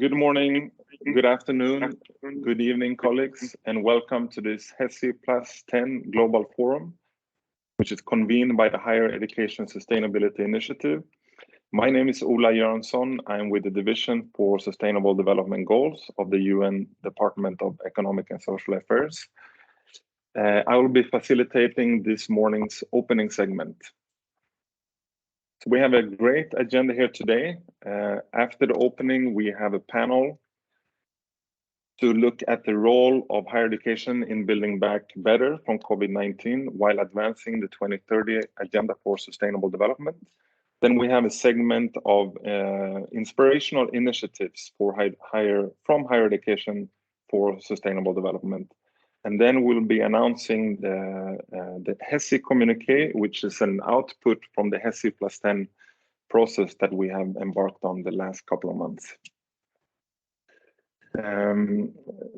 Good morning, good afternoon, good evening, colleagues, and welcome to this HESI+10 Global Forum, which is convened by the Higher Education Sustainability Initiative. My name is Ola Göransson. I'm with the Division for Sustainable Development Goals of the UN Department of Economic and Social Affairs. I will be facilitating this morning's opening segment. So we have a great agenda here today. After the opening, we have a panel to look at the role of higher education in building back better from COVID-19 while advancing the 2030 Agenda for Sustainable Development. Then we have a segment of inspirational initiatives for higher education for sustainable development. And then we'll be announcing the HESI communique, which is an output from the HESI+10 process that we have embarked on the last couple of months.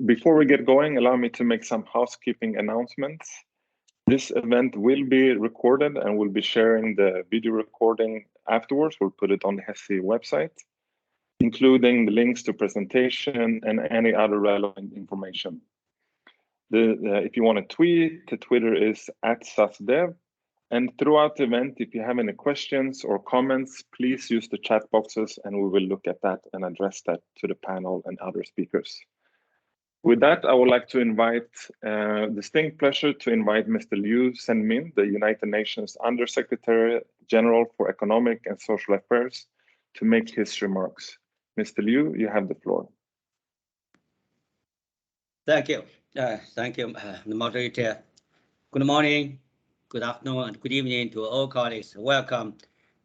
Before we get going, allow me to make some housekeeping announcements. This event will be recorded and we'll be sharing the video recording afterwards. We'll put it on the HESI website, including the links to presentation and any other relevant information. If you want to tweet, the Twitter is @SASDev. And throughout the event, if you have any questions or comments, please use the chat boxes and we will look at that and address that to the panel and other speakers. With that, I would like to invite, distinct pleasure to invite Mr. Liu Zhenmin, the United Nations Undersecretary General for Economic and Social Affairs, to make his remarks. Mr. Liu, you have the floor. Thank you. Thank you, the moderator. Good morning, good afternoon, and good evening to all colleagues. Welcome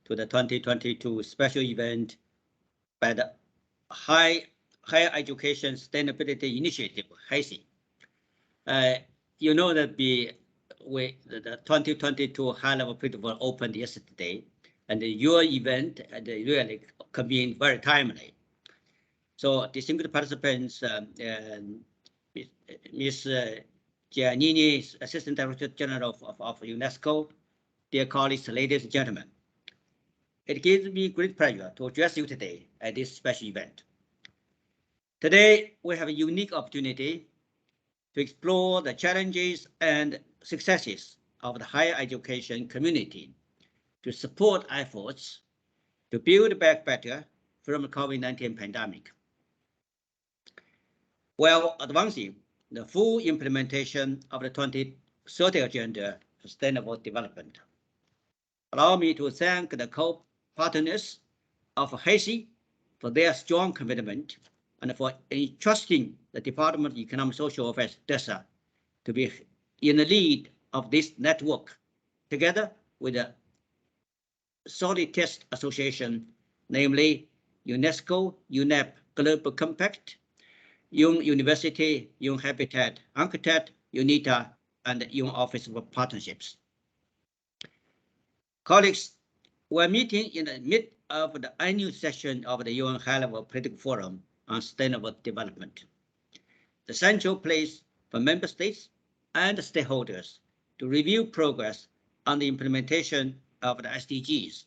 to the 2022 special event by the Higher Education Sustainability Initiative, HESI. You know that the 2022 high-level principle opened yesterday, and your event really convened very timely. So distinguished participants, Ms. Giannini, Assistant Director General of UNESCO, dear colleagues, ladies and gentlemen. It gives me great pleasure to address you today at this special event. Today, we have a unique opportunity to explore the challenges and successes of the higher education community to support efforts to build back better from the COVID-19 pandemic, while advancing the full implementation of the 2030 Agenda for Sustainable Development. Allow me to thank the co-partners of HESI for their strong commitment and for entrusting the Department of Economic and Social Affairs, DESA, to be in the lead of this network, together with the Solid Test Association, namely UNESCO, UNEP Global Compact, Young University, Young Habitat, Architect, UNITA, and Young Office of Partnerships. Colleagues, we're meeting in the midst of the annual session of the UN High-Level Political Forum on Sustainable Development, the central place for member states and stakeholders to review progress on the implementation of the SDGs,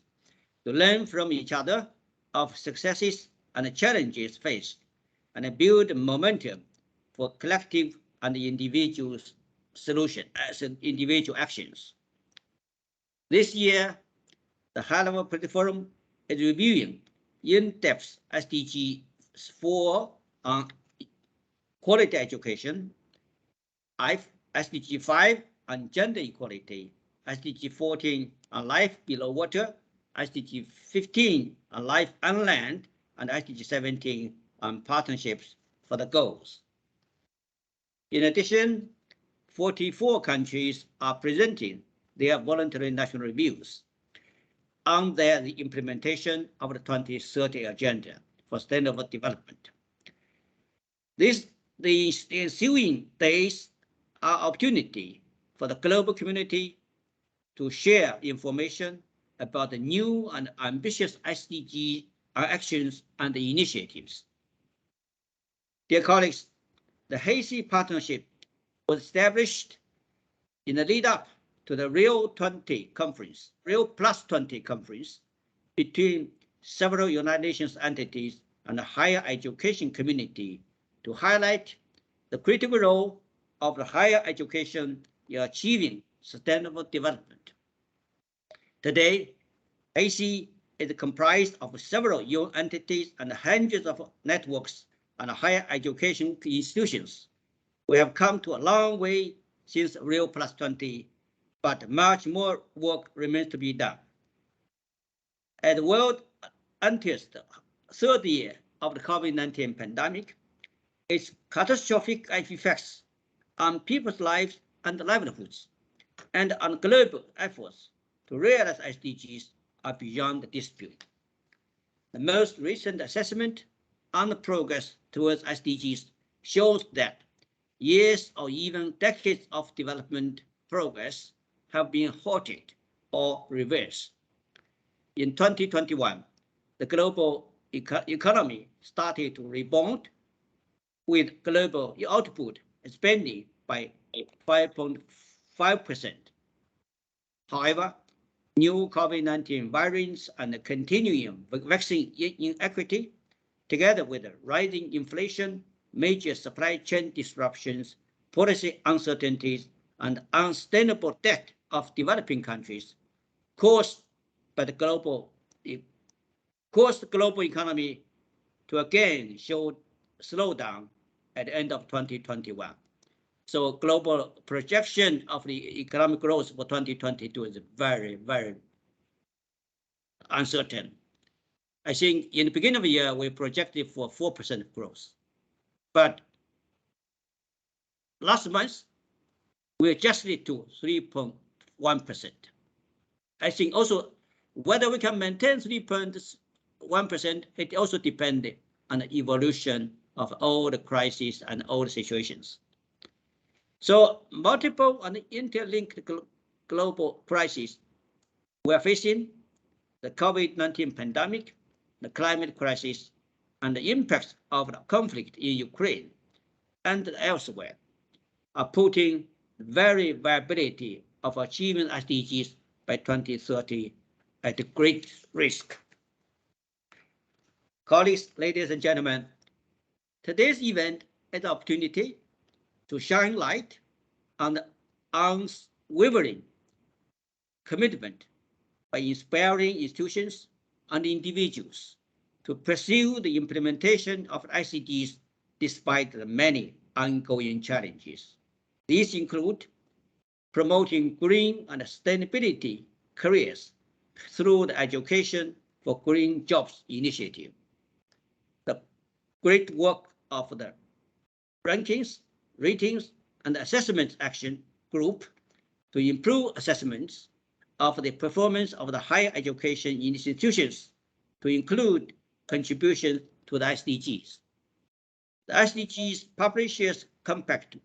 to learn from each other of successes and challenges faced, and build momentum for collective and individual individual actions. This year, the High-Level Political Forum is reviewing in-depth SDG 4 on quality education, SDG 5 on gender equality, SDG 14 on life below water, SDG 15 on life on land, and SDG 17 on partnerships for the goals. In addition, 44 countries are presenting their voluntary national reviews on the implementation of the 2030 Agenda for Sustainable Development. The ensuing days are opportunity for the global community to share information about the new and ambitious SDG actions and initiatives. Dear colleagues, the Haiti Partnership was established in the lead up to the Rio Plus 20 conference between several United Nations entities and the higher education community to highlight the critical role of the higher education in achieving sustainable development. Today, HESI is comprised of several UN entities and hundreds of networks and higher education institutions. We have come to a long way since Rio+20, but much more work remains to be done. As the world enters the third year of the COVID-19 pandemic, its catastrophic effects on people's lives and livelihoods, and on global efforts to realize SDGs are beyond dispute. The most recent assessment on the progress towards SDGs shows that years or even decades of development progress have been halted or reversed. In 2021, the global economy started to rebound, with global output expanding by 5.5%. However, new COVID-19 variants and the continuing vaccine inequity, together with rising inflation, major supply chain disruptions, policy uncertainties, and unsustainable debt of developing countries, caused the global economy to again show slowdown at the end of 2021. So global projection of the economic growth for 2022 is very, very uncertain. I think in the beginning of the year, we projected for 4% growth. But last month, we adjusted to 3.1%. I think also whether we can maintain 3.1%, it also depends on the evolution of all the crises and all the situations. So multiple and interlinked global crises we are facing: the COVID-19 pandemic, the climate crisis, and the impacts of the conflict in Ukraine and elsewhere are putting the very viability of achieving SDGs by 2030 at great risk. Colleagues, ladies and gentlemen, today's event is an opportunity to shine light on the unwavering commitment by inspiring institutions and individuals to pursue the implementation of SDGs despite the many ongoing challenges. These include promoting green and sustainability careers through the Education for Green Jobs initiative, the great work of the rankings, ratings, and assessment action group to improve assessments of the performance of the higher education institutions to include contributions to the SDGs. The SDGs Publishers Compact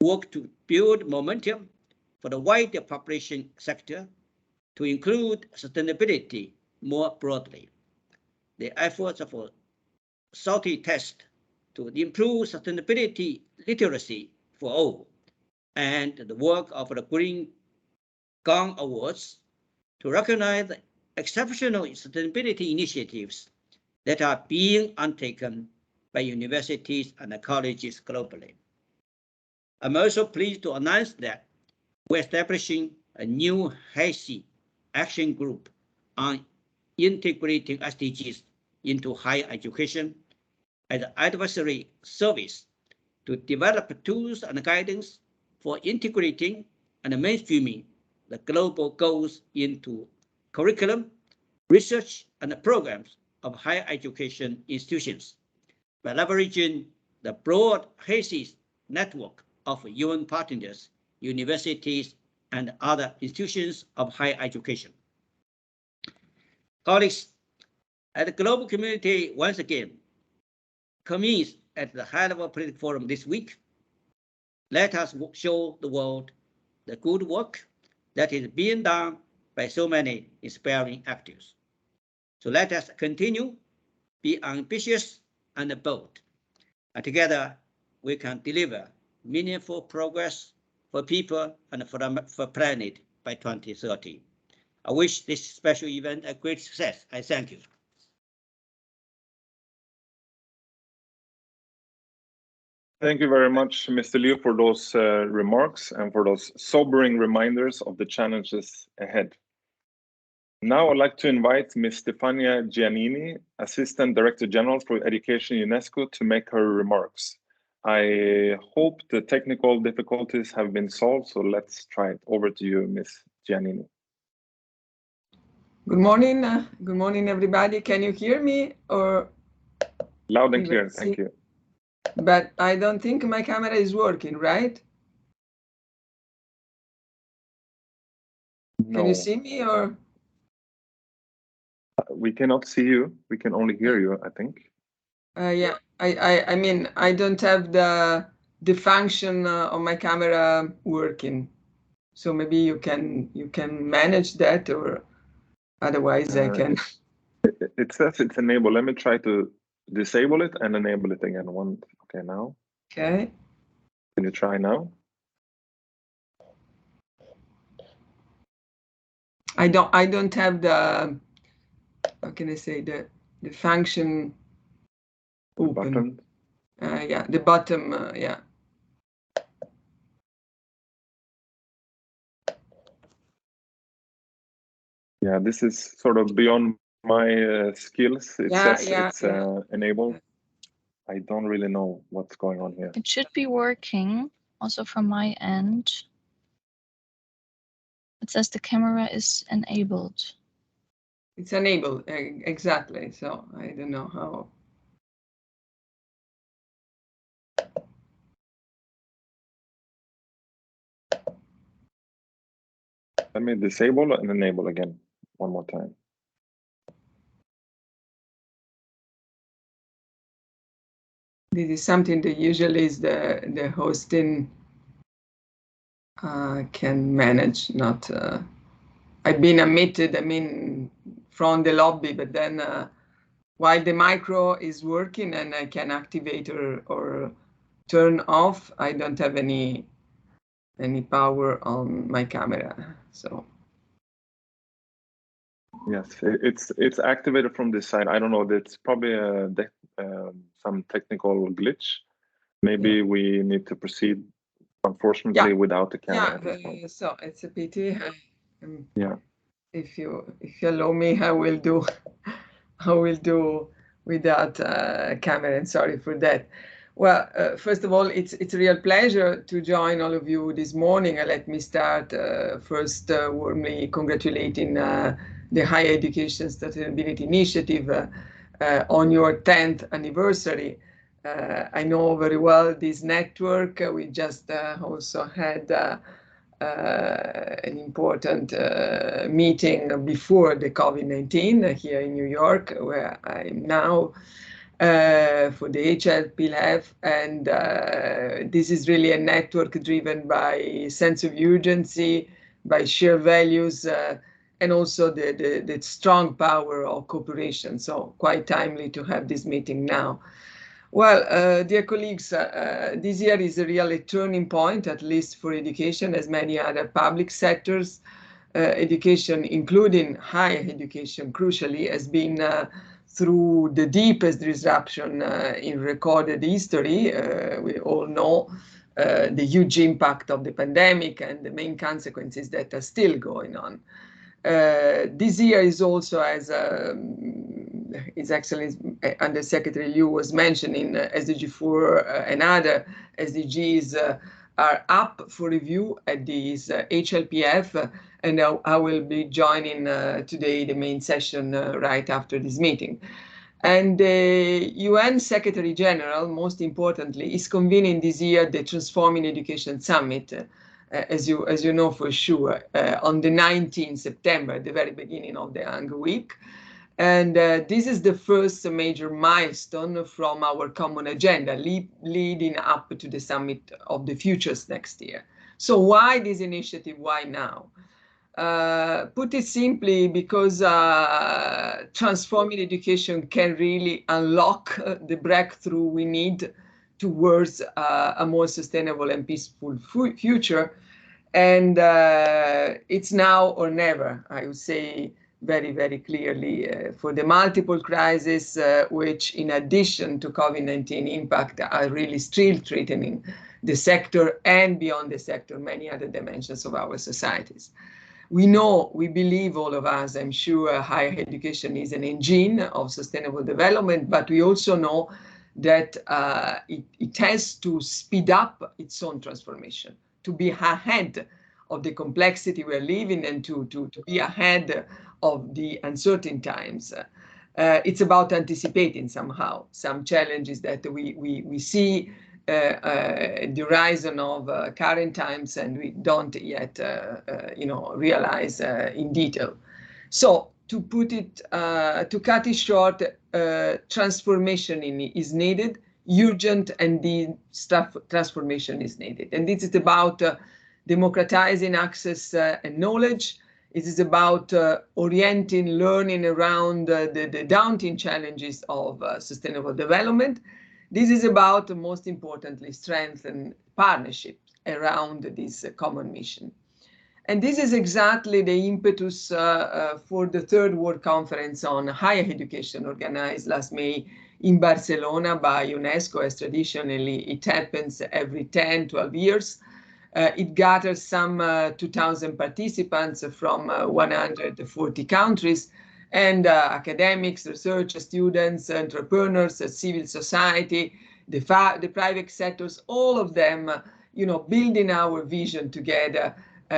work to build momentum for the wider population sector to include sustainability more broadly. The efforts of a SALTI test to improve sustainability literacy for all, and the work of the Green Gong Awards to recognize the exceptional sustainability initiatives that are being undertaken by universities and colleges globally. I'm also pleased to announce that we're establishing a new HESI action group on integrating SDGs into higher education as an advisory service to develop tools and guidance for integrating and mainstreaming the global goals into curriculum, research, and programs of higher education institutions by leveraging the broad HESI network of UN partners, universities, and other institutions of higher education. Colleagues, as the global community once again convenes at the high-level political forum this week, let us show the world the good work that is being done by so many inspiring actors. So let us continue, be ambitious and bold, and together we can deliver meaningful progress for people and for planet by 2030. I wish this special event a great success. I thank you. Thank you very much, Mr. Liu, for those remarks and for those sobering reminders of the challenges ahead. Now I'd like to invite Ms. Stefania Giannini, Assistant Director General for Education UNESCO, to make her remarks. I hope the technical difficulties have been solved, so let's try it. Over to you, Ms. Giannini. Good morning, everybody. Can you hear me? Or loud and clear, thank you. But I don't think my camera is working, right? No. Can you see me or? We cannot see you. We can only hear you, I think. Yeah, I mean, I don't have the function of my camera working. So maybe you can manage that, or otherwise I can. It says it's enabled. Let me try to disable it and enable it again. Okay, now. Okay. Can you try now? I don't have the, how can I say, the function open. Button. Yeah, the bottom, yeah. Yeah, this is sort of beyond my skills. It says it's enabled. I don't really know what's going on here. It should be working also from my end. It says the camera is enabled. It's enabled, exactly. So I don't know how. Let me disable and enable again one more time. This is something that usually is the hosting can manage, not. I've been admitted, I mean, from the lobby, but then while the micro is working and I can activate or turn off, I don't have any power on my camera. So. Yes, it's activated from this side. I don't know. It's probably some technical glitch. Maybe we need to proceed, unfortunately, without the camera. Yeah, so it's a pity. Yeah. If you allow me, I will do without camera. And sorry for that. Well, first of all, it's a real pleasure to join all of you this morning. Let me start first warmly congratulating the Higher Education Sustainability Initiative on your 10th anniversary. I know very well this network. We just also had an important meeting before the COVID-19 here in New York, where I'm now for the HESI+10, and this is really a network driven by sense of urgency, by shared values, and also the strong power of cooperation. So quite timely to have this meeting now. Well, dear colleagues, this year is a real turning point, at least for education, as many other public sectors. Education, including higher education, crucially, has been through the deepest disruption in recorded history. We all know the huge impact of the pandemic and the main consequences that are still going on. This year is also, as His Excellency Under Secretary Liu was mentioning, SDG 4 and other SDGs are up for review at this HLPF, and I will be joining today the main session right after this meeting. And the UN Secretary General, most importantly, is convening this year the Transforming Education Summit, as you know for sure, on the 19th September, the very beginning of the Hunger Week. And this is the first major milestone from our common agenda leading up to the Summit of the Futures next year. So why this initiative? Why now? Put it simply, because transforming education can really unlock the breakthrough we need towards a more sustainable and peaceful future. And it's now or never, I would say, very, very clearly for the multiple crises which, in addition to COVID-19 impact, are really still threatening the sector and beyond the sector, many other dimensions of our societies. We know, we believe, all of us, I'm sure, higher education is an engine of sustainable development, but we also know that it has to speed up its own transformation, to be ahead of the complexity we're living and to be ahead of the uncertain times. It's about anticipating somehow some challenges that we see the horizon of current times and we don't yet realize in detail. So to put it, to cut it short, transformation is needed, urgent, and the transformation is needed. And this is about democratizing access and knowledge. It is about orienting learning around the daunting challenges of sustainable development. This is about, most importantly, strengthen partnerships around this common mission. And this is exactly the impetus for the Third World Conference on Higher Education, organized last May in Barcelona by UNESCO, as traditionally it happens every 10, 12 years. It gathers some 2,000 participants from 140 countries, and academics, research students, entrepreneurs, civil society, the private sectors, all of them, building our vision together,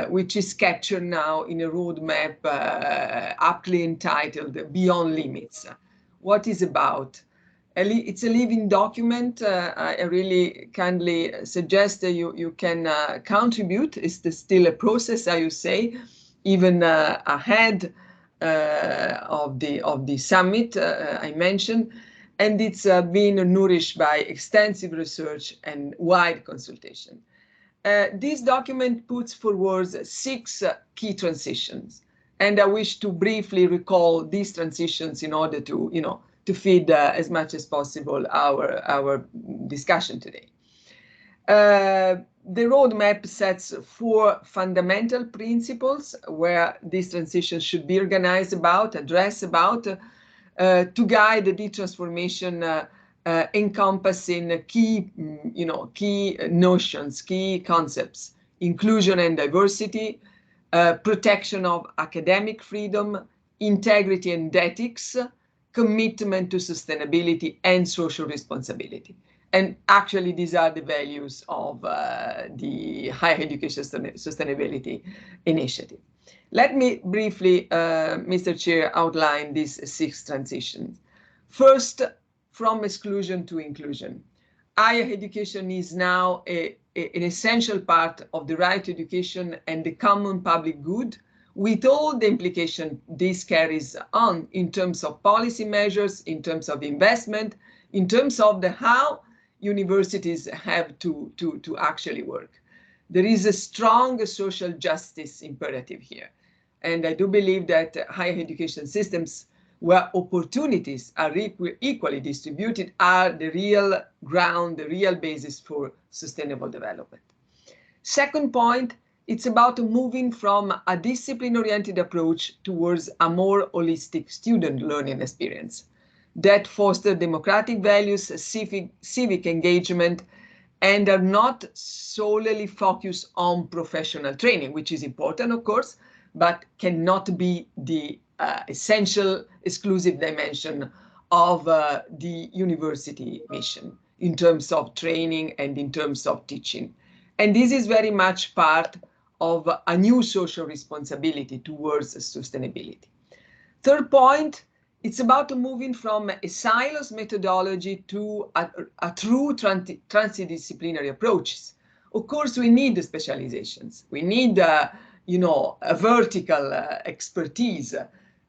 which is captured now in a roadmap aptly entitled Beyond Limits. What is about? It's a living document. I really kindly suggest that you can contribute. It's still a process, I would say, even ahead of the summit I mentioned, and it's been nourished by extensive research and wide consultation. This document puts forward 6 key transitions, and I wish to briefly recall these transitions in order to feed as much as possible our discussion today. The roadmap sets 4 fundamental principles where this transition should be organized about, addressed about, to guide the transformation encompassing key notions, key concepts: inclusion and diversity, protection of academic freedom, integrity and ethics, commitment to sustainability, and social responsibility. And actually, these are the values of the Higher Education Sustainability Initiative. Let me briefly, Mr. Chair, outline these 6 transitions. First, from exclusion to inclusion. Higher education is now an essential part of the right to education and the common public good, with all the implications this carries on in terms of policy measures, in terms of investment, in terms of how universities have to actually work. There is a strong social justice imperative here. And I do believe that higher education systems where opportunities are equally distributed are the real ground, the real basis for sustainable development. Second point, it's about moving from a discipline-oriented approach towards a more holistic student learning experience that foster democratic values, civic engagement, and are not solely focused on professional training, which is important, of course, but cannot be the essential exclusive dimension of the university mission in terms of training and in terms of teaching. And this is very much part of a new social responsibility towards sustainability. Third point, it's about moving from a silos methodology to a true transdisciplinary approaches. Of course, we need the specializations. We need, a vertical expertise.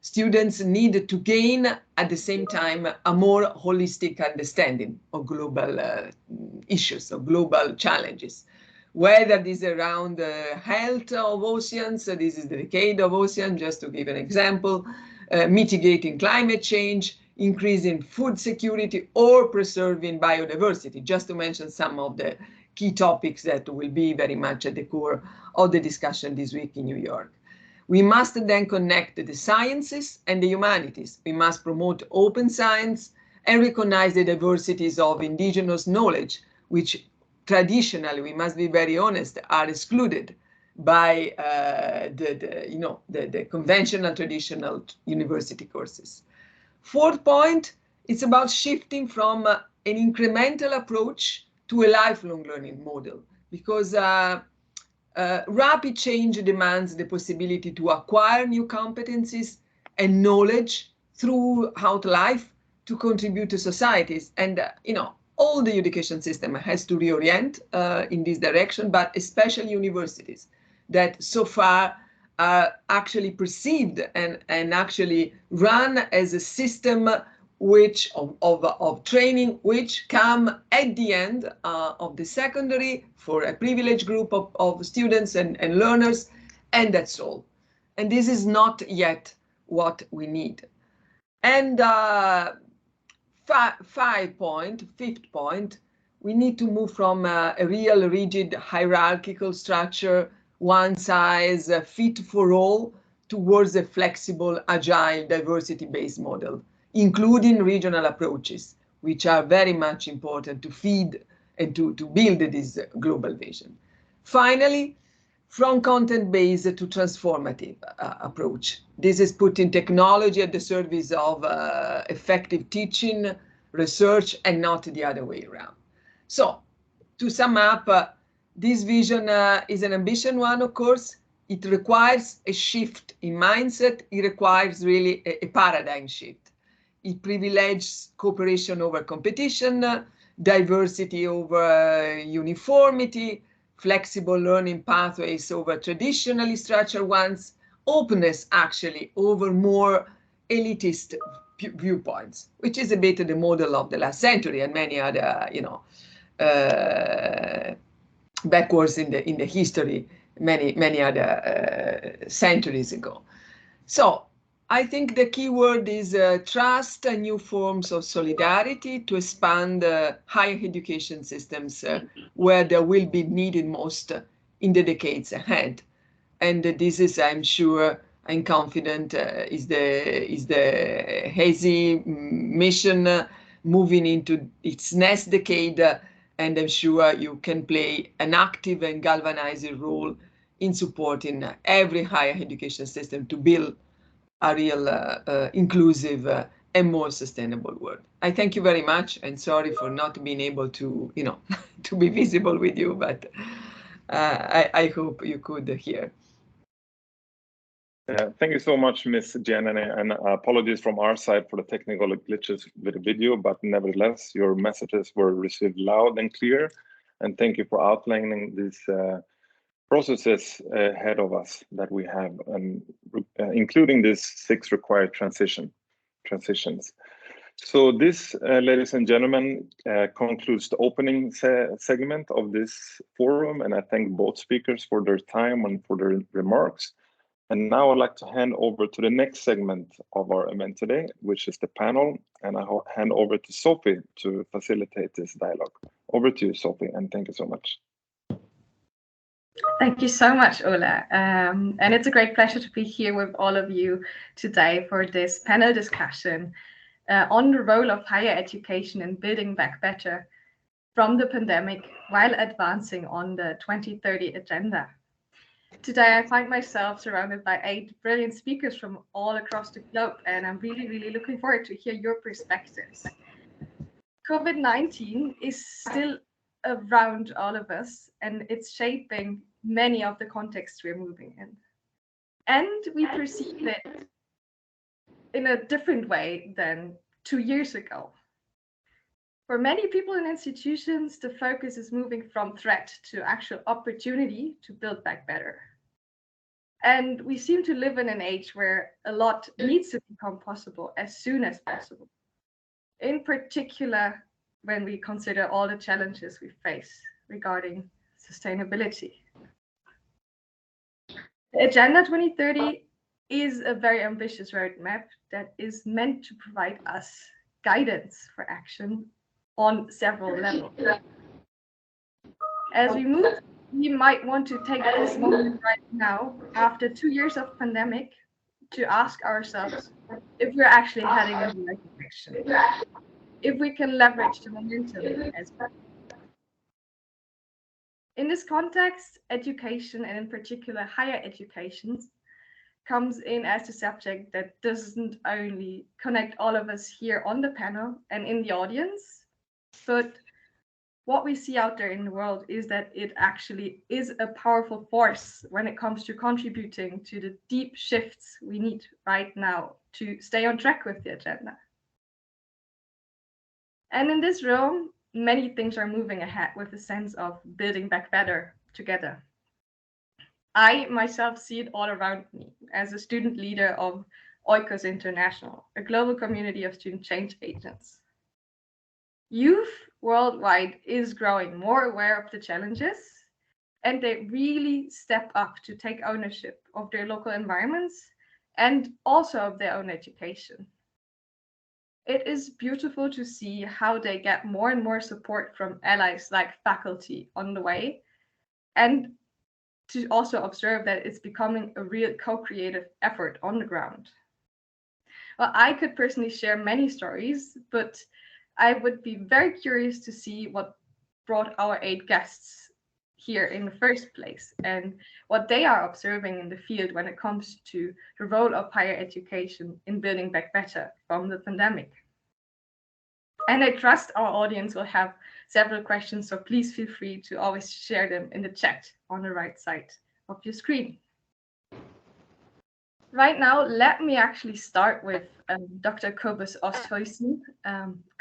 Students need to gain, at the same time, a more holistic understanding of global issues, of global challenges. Whether this is around the health of oceans, this is the decade of ocean, just to give an example, mitigating climate change, increasing food security, or preserving biodiversity, just to mention some of the key topics that will be very much at the core of the discussion this week in New York. We must then connect the sciences and the humanities. We must promote open science and recognize the diversities of indigenous knowledge, which traditionally, we must be very honest, are excluded by the conventional traditional university courses. Fourth point, it's about shifting from an incremental approach to a lifelong learning model, because rapid change demands the possibility to acquire new competencies and knowledge throughout life to contribute to societies. And, all the education system has to reorient in this direction, but especially universities that so far are actually perceived and actually run as a system which of training which come at the end of the secondary for a privileged group of students and learners, and that's all. And this is not yet what we need. And fifth point, we need to move from a real rigid hierarchical structure, one size fit for all, towards a flexible, agile, diversity-based model, including regional approaches, which are very much important to feed and to build this global vision. Finally, from content-based to transformative approach. This is putting technology at the service of effective teaching, research, and not the other way around. So, to sum up, this vision is an ambitious one, of course. It requires a shift in mindset. It requires really a paradigm shift. It privileges cooperation over competition, diversity over uniformity, flexible learning pathways over traditionally structured ones, openness actually over more elitist viewpoints, which is a bit the model of the last century and many other, backwards in the history, many other centuries ago. So I think the key word is trust and new forms of solidarity to expand higher education systems where they will be needed most in the decades ahead. And this is, I'm sure, I'm confident, is the HESI mission moving into its next decade. And I'm sure you can play an active and galvanizing role in supporting every higher education system to build a real inclusive and more sustainable world. I thank you very much, and sorry for not being able to, to be visible with you, but I hope you could hear. Thank you so much, Ms. Jen, and apologies from our side for the technical glitches with the video, but nevertheless, your messages were received loud and clear, and thank you for outlining these processes ahead of us that we have, including these 6 required transitions. So this, ladies and gentlemen, concludes the opening segment of this forum, and I thank both speakers for their time and for their remarks. And now I'd like to hand over to the next segment of our event today, which is the panel, and I'll hand over to Sophie to facilitate this dialogue. Over to you, Sophie, and thank you so much. Thank you so much, Ola. And it's a great pleasure to be here with all of you today for this panel discussion on the role of higher education in building back better from the pandemic while advancing on the 2030 agenda. Today, I find myself surrounded by 8 brilliant speakers from all across the globe, and I'm really, really looking forward to hear your perspectives. COVID-19 is still around all of us, and it's shaping many of the contexts we're moving in. And we perceive it in a different way than 2 years ago. For many people and institutions, the focus is moving from threat to actual opportunity to build back better. And we seem to live in an age where a lot needs to become possible as soon as possible. In particular, when we consider all the challenges we face regarding sustainability. The Agenda 2030 is a very ambitious roadmap that is meant to provide us guidance for action on several levels. As we move we might want to take this moment right now, after 2 years of pandemic, to ask ourselves if we're actually heading in the right direction, if we can leverage the momentum as well. In this context, education, and in particular higher education, comes in as a subject that doesn't only connect all of us here on the panel and in the audience, but what we see out there in the world is that it actually is a powerful force when it comes to contributing to the deep shifts we need right now to stay on track with the agenda. And in this realm, many things are moving ahead with a sense of building back better together. I myself see it all around me as a student leader of Oikos International, a global community of student change agents. Youth worldwide is growing more aware of the challenges, and they really step up to take ownership of their local environments and also of their own education. It is beautiful to see how they get more and more support from allies like faculty on the way, and to also observe that it's becoming a real co-creative effort on the ground. Well, I could personally share many stories, but I would be very curious to see what brought our 8 guests here in the first place and what they are observing in the field when it comes to the role of higher education in building back better from the pandemic. And I trust our audience will have several questions, so please feel free to always share them in the chat on the right side of your screen. Right now, let me actually start with Dr. Kobus Osthuizen.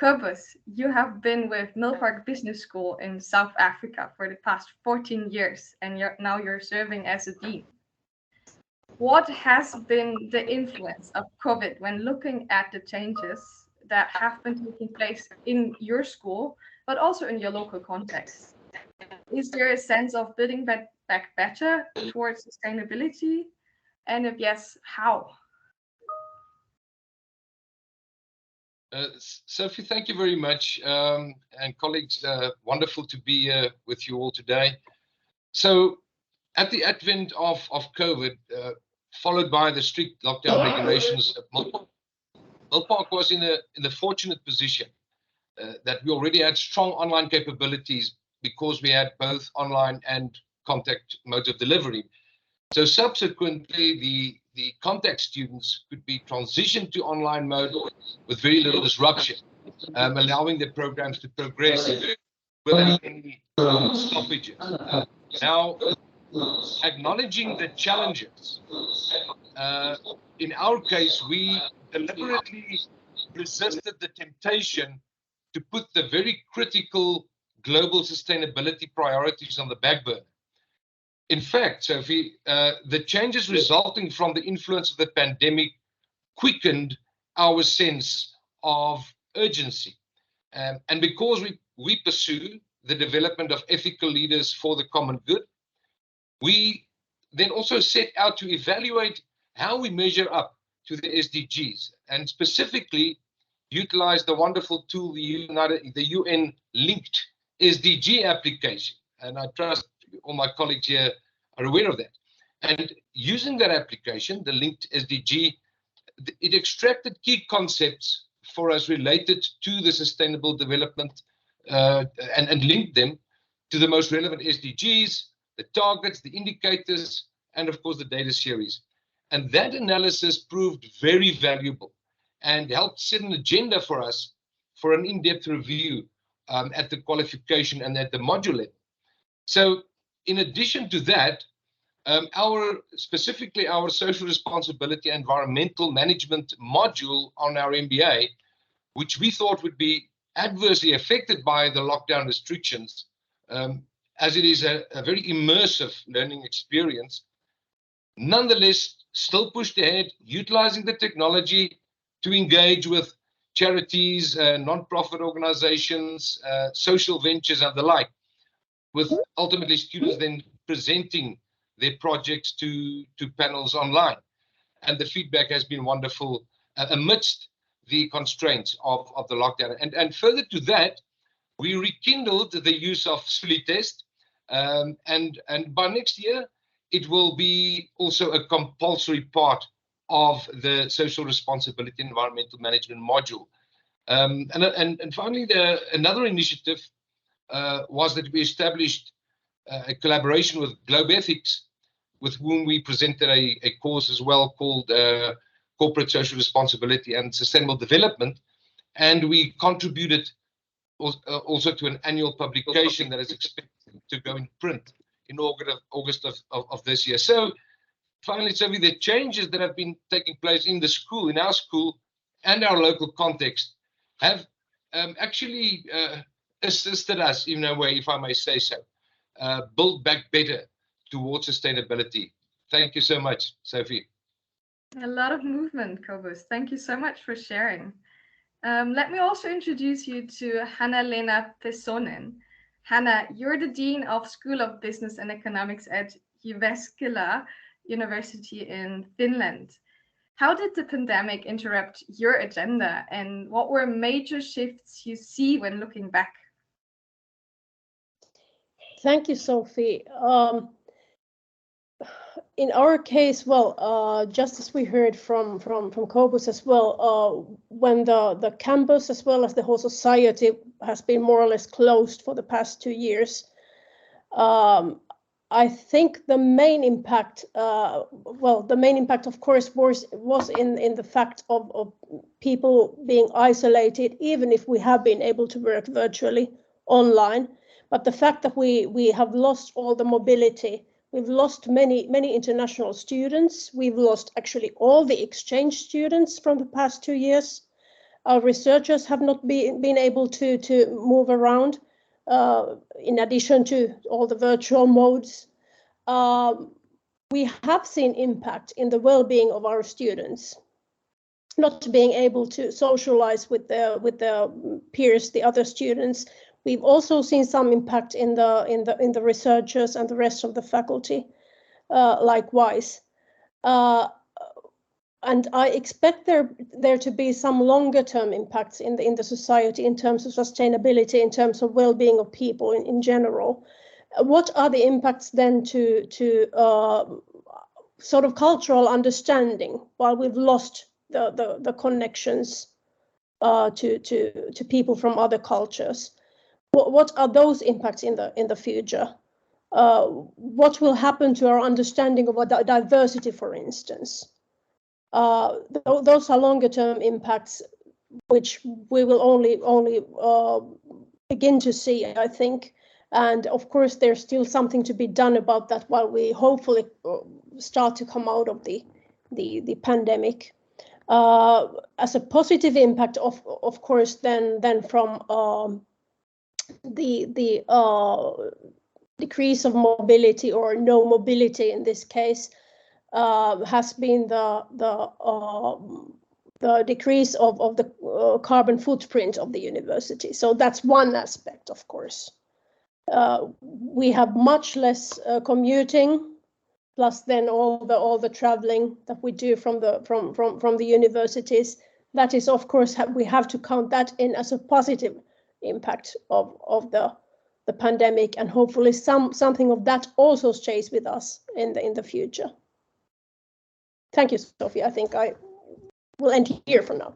Kobus, you have been with Millpark Business School in South Africa for the past 14 years, and now you're serving as a dean. What has been the influence of COVID when looking at the changes that have been taking place in your school, but also in your local context? Is there a sense of building back better towards sustainability? And if yes, how? Sophie, thank you very much. And colleagues, wonderful to be with you all today. So at the advent of COVID, followed by the strict lockdown regulations, Millpark was in the fortunate position that we already had strong online capabilities because we had both online and contact modes of delivery. So subsequently, the contact students could be transitioned to online mode with very little disruption, allowing the programs to progress without any stoppages. Now, acknowledging the challenges, in our case, we deliberately resisted the temptation to put the very critical global sustainability priorities on the back burner. In fact, Sophie, the changes resulting from the influence of the pandemic quickened our sense of urgency. And because we pursue the development of ethical leaders for the common good, we then also set out to evaluate how we measure up to the SDGs, and specifically utilize the wonderful tool, the UN-linked SDG application. And I trust all my colleagues here are aware of that. And using that application, the linked SDG, it extracted key concepts for us related to the sustainable development and linked them to the most relevant SDGs, the targets, the indicators, and of course the data series. And that analysis proved very valuable and helped set an agenda for us for an in-depth review at the qualification and at the module level. So in addition to that, specifically our social responsibility and environmental management module on our MBA, which we thought would be adversely affected by the lockdown restrictions, as it is a very immersive learning experience, nonetheless still pushed ahead, utilizing the technology to engage with charities, non-profit organizations, social ventures, and the like, with ultimately students then presenting their projects to panels online. And the feedback has been wonderful amidst the constraints of the lockdown. And further to that, we rekindled the use of SLI test And by next year, it will be also a compulsory part of the social responsibility environmental management module. And finally, another initiative was that we established a collaboration with Globe Ethics, with whom we presented a course as well called Corporate Social Responsibility and Sustainable Development. And we contributed also to an annual publication that is expected to go in print in August of this year. So finally, Sophie, the changes that have been taking place in the school, in our school and our local context, have actually assisted us in a way, if I may say so, build back better towards sustainability. Thank you so much, Sophie. A lot of movement, Kobus. Thank you so much for sharing. Let me also introduce you to Hanna-Lena Pesonen. Hanna, you're the Dean of School of Business and Economics at Jyväskylä University in Finland. How did the pandemic interrupt your agenda, and what were major shifts you see when looking back? Thank you, Sophie. In our case, well, just as we heard from Kobus as well, when the campus as well as the whole society has been more or less closed for the past 2 years, I think the main impact, of course, was in the fact of people being isolated, even if we have been able to work virtually online. But the fact that we have lost all the mobility, we've lost many international students. We've lost actually all the exchange students from the past 2 years. Our researchers have not been able to move around. In addition to all the virtual modes, we have seen impact in the well-being of our students, not being able to socialize with their peers, the other students. We've also seen some impact in the researchers and the rest of the faculty, likewise. And I expect there to be some longer term impacts in the society in terms of sustainability, in terms of well-being of people in general. What are the impacts then to sort of cultural understanding while we've lost the connections to people from other cultures? What are those impacts in the future? What will happen to our understanding of diversity, for instance? Those are longer term impacts, which we will only begin to see, I think. And of course, there's still something to be done about that while we hopefully start to come out of the pandemic. As a positive impact, of course, then from the decrease of mobility, or no mobility in this case, has been the decrease of the carbon footprint of the university. So that's one aspect, of course. We have much less commuting, plus then all the traveling that we do from the universities. That is, of course, we have to count that in as a positive impact of the pandemic, and hopefully something of that also stays with us in the future. Thank you, Sophie. I think I will end here for now.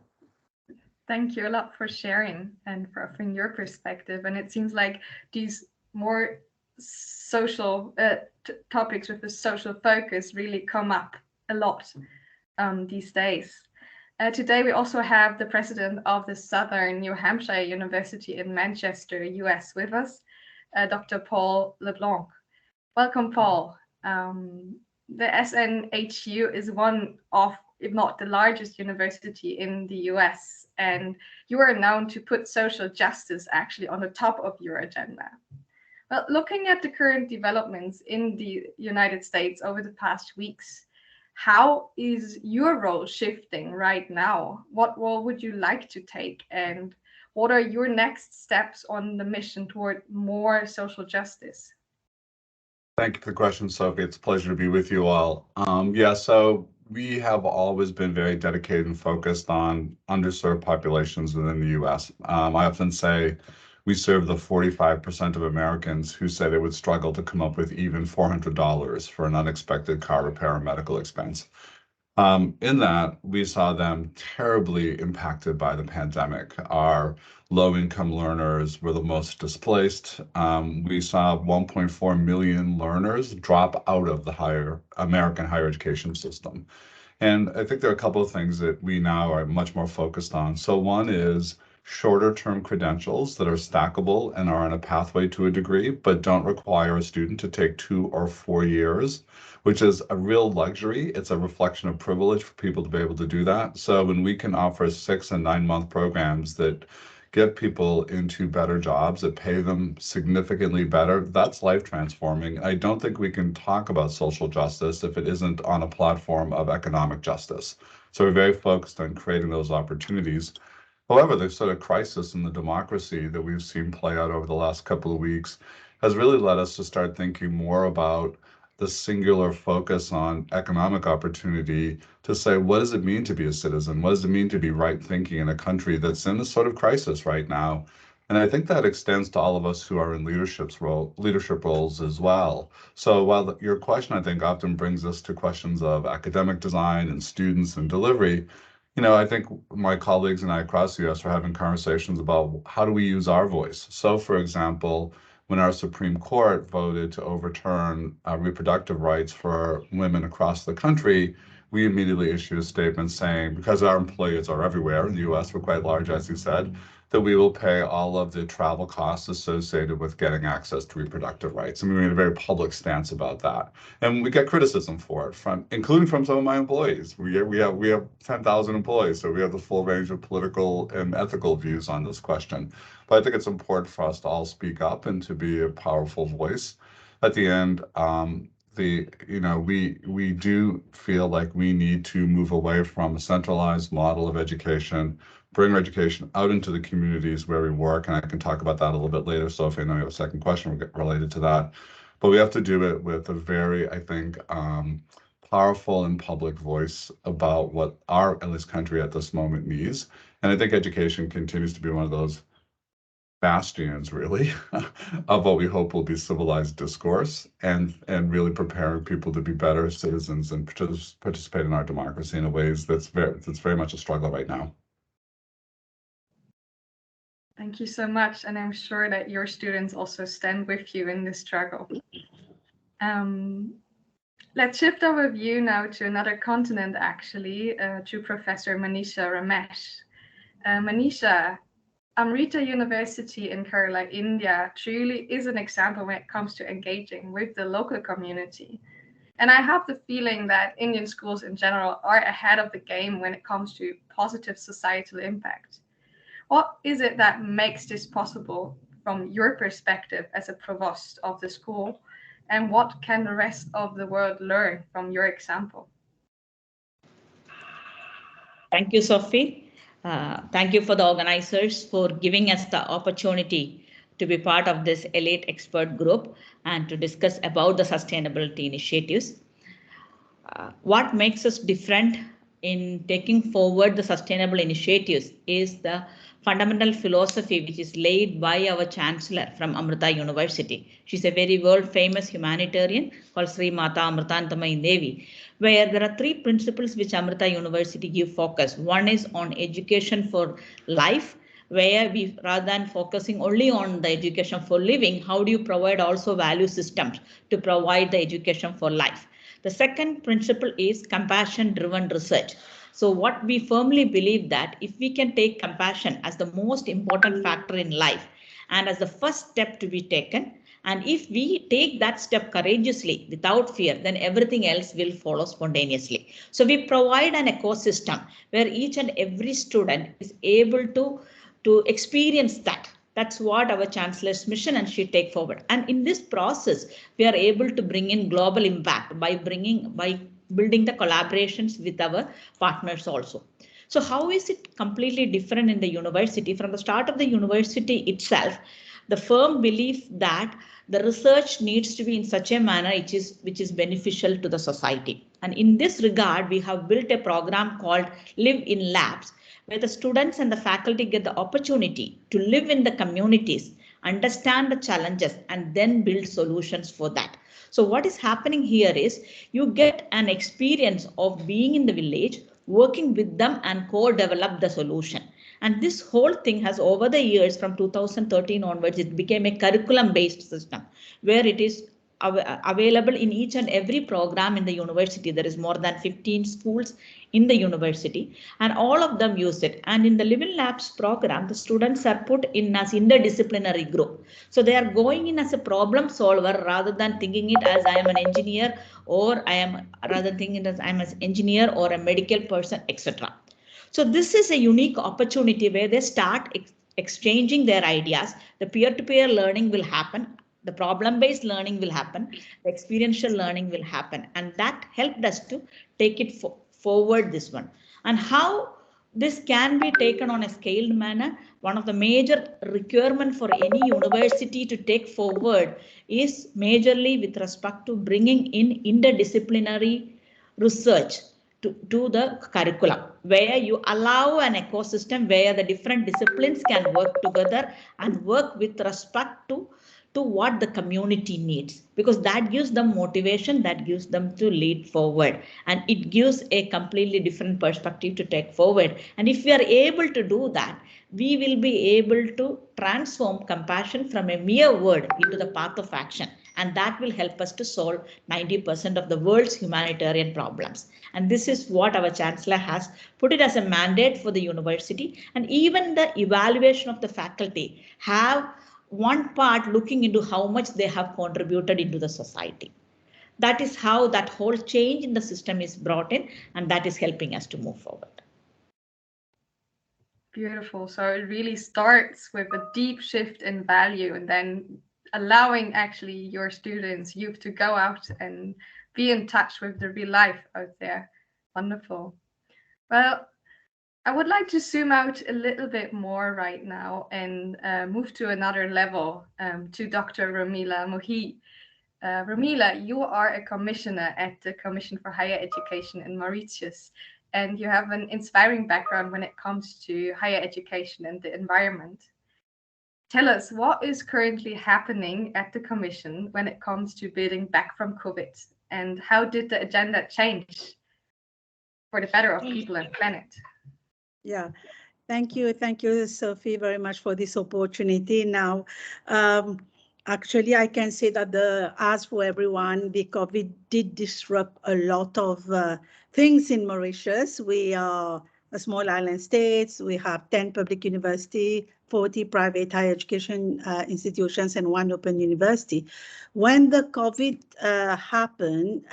Thank you a lot for sharing and for offering your perspective. And it seems like these more social topics with a social focus really come up a lot these days. Today, we also have the president of the Southern New Hampshire University in Manchester, US, with us, Dr. Paul Leblanc. Welcome, Paul. The SNHU is one of, if not the largest university in the US, and you are known to put social justice actually on the top of your agenda. Well, looking at the current developments in the United States over the past weeks, how is your role shifting right now? What role would you like to take, and what are your next steps on the mission toward more social justice? Thank you for the question, Sophie. It's a pleasure to be with you all. So we have always been very dedicated and focused on underserved populations within the U.S. I often say we serve the 45% of Americans who say they would struggle to come up with even $400 for an unexpected car repair or medical expense. In that, we saw them terribly impacted by the pandemic. Our low-income learners were the most displaced. We saw 1.4 million learners drop out of the American higher education system. And I think there are a couple of things that we now are much more focused on. So one is shorter term credentials that are stackable and are on a pathway to a degree, but don't require a student to take 2 or 4 years, which is a real luxury. It's a reflection of privilege for people to be able to do that. So when we can offer 6 and 9 month programs that get people into better jobs, that pay them significantly better, that's life transforming. I don't think we can talk about social justice if it isn't on a platform of economic justice. So we're very focused on creating those opportunities. However, the sort of crisis in the democracy that we've seen play out over the last couple of weeks has really led us to start thinking more about the singular focus on economic opportunity to say, what does it mean to be a citizen? What does it mean to be right thinking in a country that's in a sort of crisis right now? And I think that extends to all of us who are in leadership roles as well. So while your question, I think, often brings us to questions of academic design and students and delivery, I think my colleagues and I across the US are having conversations about how do we use our voice. So, for example, when our Supreme Court voted to overturn reproductive rights for women across the country, we immediately issued a statement saying, because our employers are everywhere in the US, we're quite large, as you said, that we will pay all of the travel costs associated with getting access to reproductive rights. And we made a very public stance about that. And we get criticism for it, including from some of my employees. We have 10,000 employees, so we have the full range of political and ethical views on this question. But I think it's important for us to all speak up and to be a powerful voice. At the end, we do feel like we need to move away from a centralized model of education, bring our education out into the communities where we work, and I can talk about that a little bit later. So if I know you have a second question related to that, but we have to do it with a very, I think, powerful and public voice about what our, at least, country at this moment needs. And I think education continues to be one of those bastions, really, of what we hope will be civilized discourse and really preparing people to be better citizens and participate in our democracy in a ways that's very much a struggle right now. Thank you so much, and I'm sure that your students also stand with you in this struggle. Let's shift our view now to another continent, actually, to Professor Manisha Ramesh. Manisha, Amrita University in Kerala, India, truly is an example when it comes to engaging with the local community. And I have the feeling that Indian schools in general are ahead of the game when it comes to positive societal impact. What is it that makes this possible from your perspective as a provost of the school? And what can the rest of the world learn from your example? Thank you, Sophie. Thank you for the organizers for giving us the opportunity to be part of this elite expert group and to discuss about the sustainability initiatives. What makes us different in taking forward the sustainable initiatives is the fundamental philosophy which is laid by our chancellor from Amrita University. She's a very world famous humanitarian called Sri Mata Amritanandamayi Devi, where there are 3 principles which Amrita University give focus. One is on education for life, where we, rather than focusing only on the education for living, how do you provide also value systems to provide the education for life? The second principle is compassion driven research. So what we firmly believe that if we can take compassion as the most important factor in life and as the first step to be taken, and if we take that step courageously without fear, then everything else will follow spontaneously. So we provide an ecosystem where each and every student is able to experience that. That's what our chancellor's mission and she take forward. And in this process, we are able to bring in global impact by building the collaborations with our partners also. So how is it completely different in the university? From the start of the university itself, the firm belief that the research needs to be in such a manner which is beneficial to the society. And in this regard, we have built a program called Live in Labs, where the students and the faculty get the opportunity to live in the communities, understand the challenges, and then build solutions for that. So what is happening here is you get an experience of being in the village, working with them and co-develop the solution. And this whole thing has, over the years from 2013 onwards, it became a curriculum based system where it is available in each and every program in the university. There is more than 15 schools in the university and all of them use it. And in the Living Labs program, the students are put in as interdisciplinary group. So they are going in as a problem solver rather than thinking it as I am an engineer or rather thinking it as I am an engineer or a medical person, etc. So this is a unique opportunity where they start exchanging their ideas. The peer-to-peer learning will happen. The problem-based learning will happen, the experiential learning will happen, and that helped us to take it forward this one. And how this can be taken on a scaled manner, one of the major requirements for any university to take forward is majorly with respect to bringing in interdisciplinary research to the curriculum, where you allow an ecosystem where the different disciplines can work together and work with respect to what the community needs, because that gives them motivation, that gives them to lead forward, and it gives a completely different perspective to take forward. And if we are able to do that, we will be able to transform compassion from a mere word into the path of action, and that will help us to solve 90% of the world's humanitarian problems. And this is what our Chancellor has put it as a mandate for the university, and even the evaluation of the faculty have one part looking into how much they have contributed into the society. That is how that whole change in the system is brought in, and that is helping us to move forward. Beautiful. So it really starts with a deep shift in value and then allowing actually your students, youth, to go out and be in touch with the real life out there. Wonderful. Well, I would like to zoom out a little bit more right now and move to another level, to Dr. Romila Mohit. Romila, you are a commissioner at the Commission for Higher Education in Mauritius, and you have an inspiring background when it comes to higher education and the environment. Tell us, what is currently happening at the Commission when it comes to building back from COVID, and how did the agenda change for the better of people and planet? Yeah, thank you, Sophie, very much for this opportunity. Now, actually, I can say that as for everyone, the COVID did disrupt a lot of things in Mauritius. We are a small island state. We have 10 public universities, 40 private higher education institutions, and 1 open university. When the COVID happened,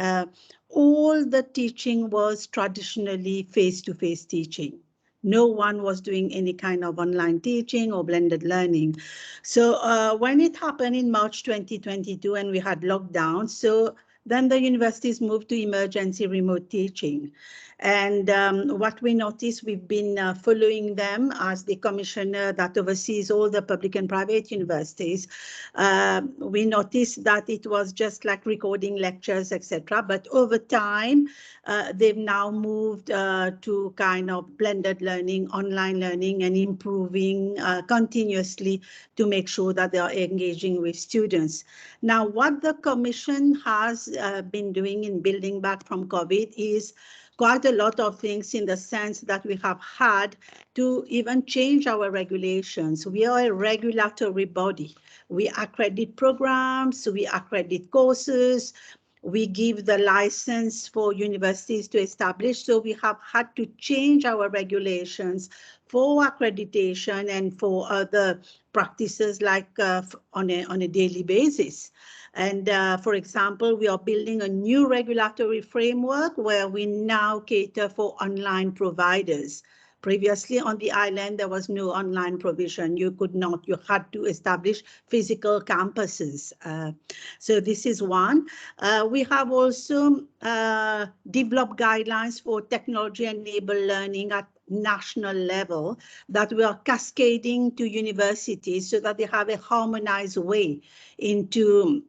all the teaching was traditionally face-to-face teaching. No one was doing any kind of online teaching or blended learning. So when it happened in March 2022 and we had lockdown, so then the universities moved to emergency remote teaching. And what we noticed, we've been following them as the commissioner that oversees all the public and private universities. We noticed that it was just like recording lectures, etc. But over time, they've now moved to kind of blended learning, online learning, and improving continuously to make sure that they are engaging with students. Now, what the Commission has been doing in building back from COVID is quite a lot of things, in the sense that we have had to even change our regulations. We are a regulatory body. We accredit programs, we accredit courses, we give the license for universities to establish. So we have had to change our regulations for accreditation and for other practices, like on a daily basis. And for example, we are building a new regulatory framework where we now cater for online providers. Previously on the island, there was no online provision. You had to establish physical campuses. So this is one. We have also developed guidelines for technology-enabled learning at national level that we are cascading to universities so that they have a harmonized way into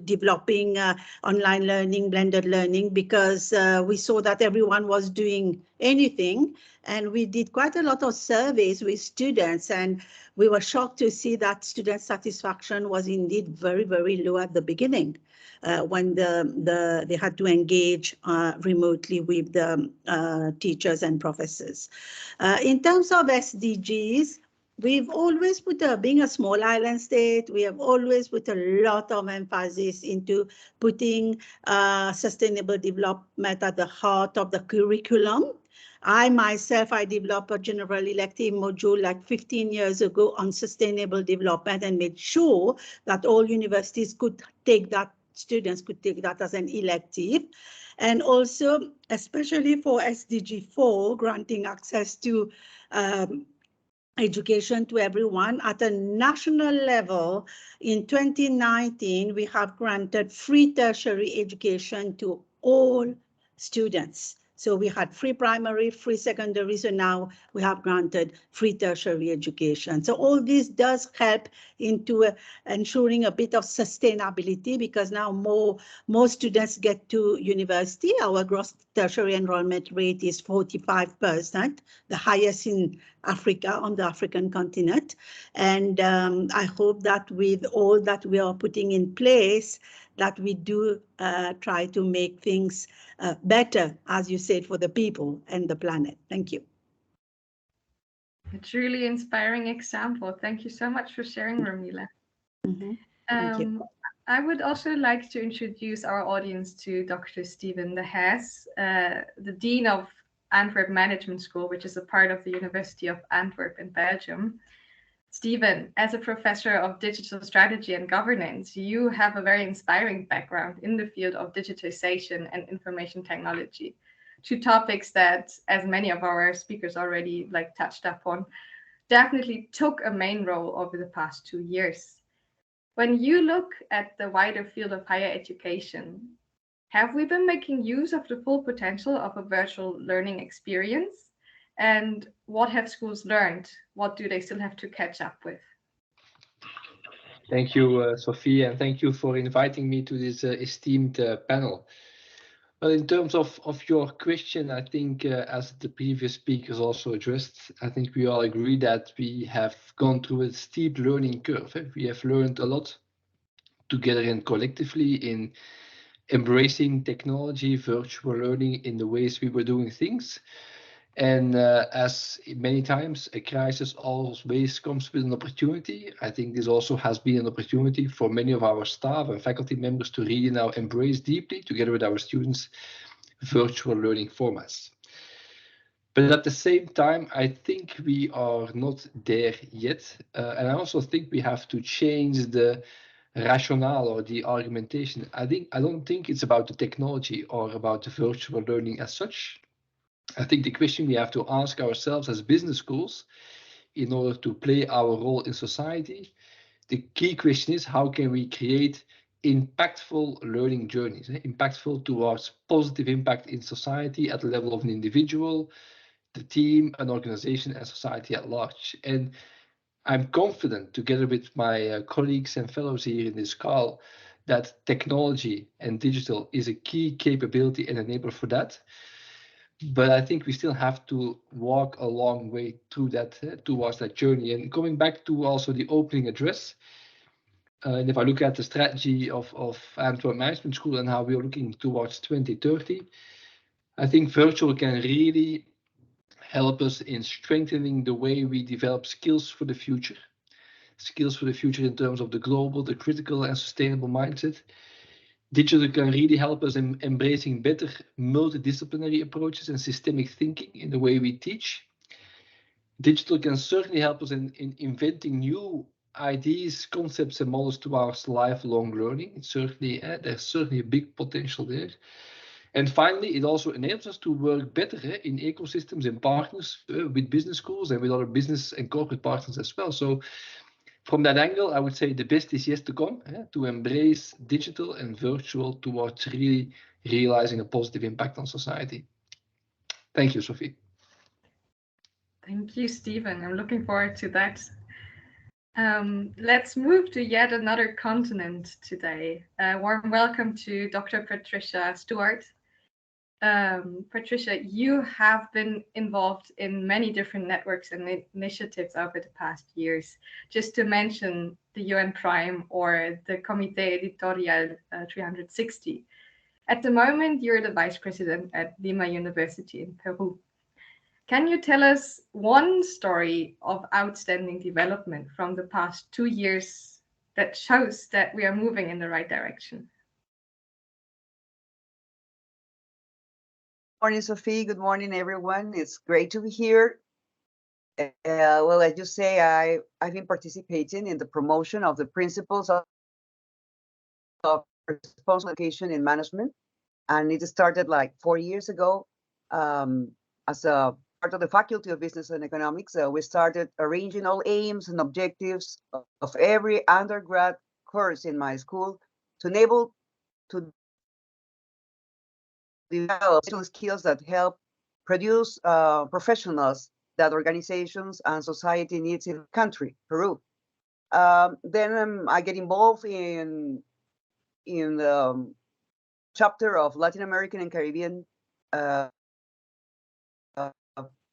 developing online learning, blended learning, because we saw that everyone was doing anything. And we did quite a lot of surveys with students, and we were shocked to see that student satisfaction was indeed very, very low at the beginning when they had to engage remotely with the teachers and professors. In terms of SDGs, we've always put, being a small island state, we have always put a lot of emphasis into putting sustainable development at the heart of the curriculum. I myself, I developed a general elective module like 15 years ago on sustainable development and made sure that all universities could take that, students could take that as an elective. And also, especially for SDG 4, granting access to education to everyone at a national level. In 2019, we have granted free tertiary education to all students. So we had free primary, free secondary, so now we have granted free tertiary education. So all this does help into ensuring a bit of sustainability, because now more students get to university. Our gross tertiary enrollment rate is 45%, the highest in Africa, on the African continent. And I hope that with all that we are putting in place, that we do try to make things better, as you said, for the people and the planet. Thank you. A truly inspiring example. Thank you so much for sharing, Ramila. Thank you. I would also like to introduce our audience to Dr. Steven de Hees, the Dean of Antwerp Management School, which is a part of the University of Antwerp in Belgium. Steven, as a professor of digital strategy and governance, you have a very inspiring background in the field of digitization and information technology, two topics that, as many of our speakers already touched upon, definitely took a main role over the past 2 years. When you look at the wider field of higher education, have we been making use of the full potential of a virtual learning experience? And what have schools learned? What do they still have to catch up with? Thank you, Sophie, and thank you for inviting me to this esteemed panel. Well, in terms of your question, I think as the previous speakers also addressed, I think we all agree that we have gone through a steep learning curve. We have learned a lot together and collectively in embracing technology, virtual learning in the ways we were doing things. And as many times, a crisis always comes with an opportunity. I think this also has been an opportunity for many of our staff and faculty members to really now embrace deeply, together with our students, virtual learning formats. But at the same time, I think we are not there yet. And I also think we have to change the rationale or the argumentation. I don't think it's about the technology or about the virtual learning as such. I think the question we have to ask ourselves as business schools, in order to play our role in society, the key question is, how can we create impactful learning journeys, impactful towards positive impact in society at the level of an individual, the team, an organization, and society at large. And I'm confident, together with my colleagues and fellows here in this call, that technology and digital is a key capability and enabler for that. But I think we still have to walk a long way through that, towards that journey. And coming back to also the opening address, and if I look at the strategy of Antwerp Management School and how we are looking towards 2030, I think virtual can really help us in strengthening the way we develop skills for the future in terms of the global, the critical and sustainable mindset. Digital can really help us in embracing better multidisciplinary approaches and systemic thinking in the way we teach. Digital can certainly help us in inventing new ideas, concepts, and models towards lifelong learning. It's certainly, there's certainly a big potential there. And finally, it also enables us to work better in ecosystems and partners with business schools and with other business and corporate partners as well. So from that angle, I would say the best is yet to come, to embrace digital and virtual towards really realizing a positive impact on society. Thank you, Sophie. Thank you, Steven. I'm looking forward to that. Let's move to yet another continent today. Warm welcome to Dr. Patricia Stewart. Patricia, you have been involved in many different networks and initiatives over the past years. Just to mention the UN Prime or the Comité Editorial 360. At the moment, you're the vice president at Lima University in Peru. Can you tell us one story of outstanding development from the past 2 years that shows that we are moving in the right direction? Morning, Sophie. Good morning, everyone. It's great to be here. Well, as you say, I've been participating in the promotion of the principles of responsible education in management, and it started like 4 years ago as a part of the Faculty of Business and Economics. We started arranging all aims and objectives of every undergrad course in my school to enable to develop skills that help produce professionals that organizations and society needs in the country, Peru. Then I get involved in the chapter of Latin American and Caribbean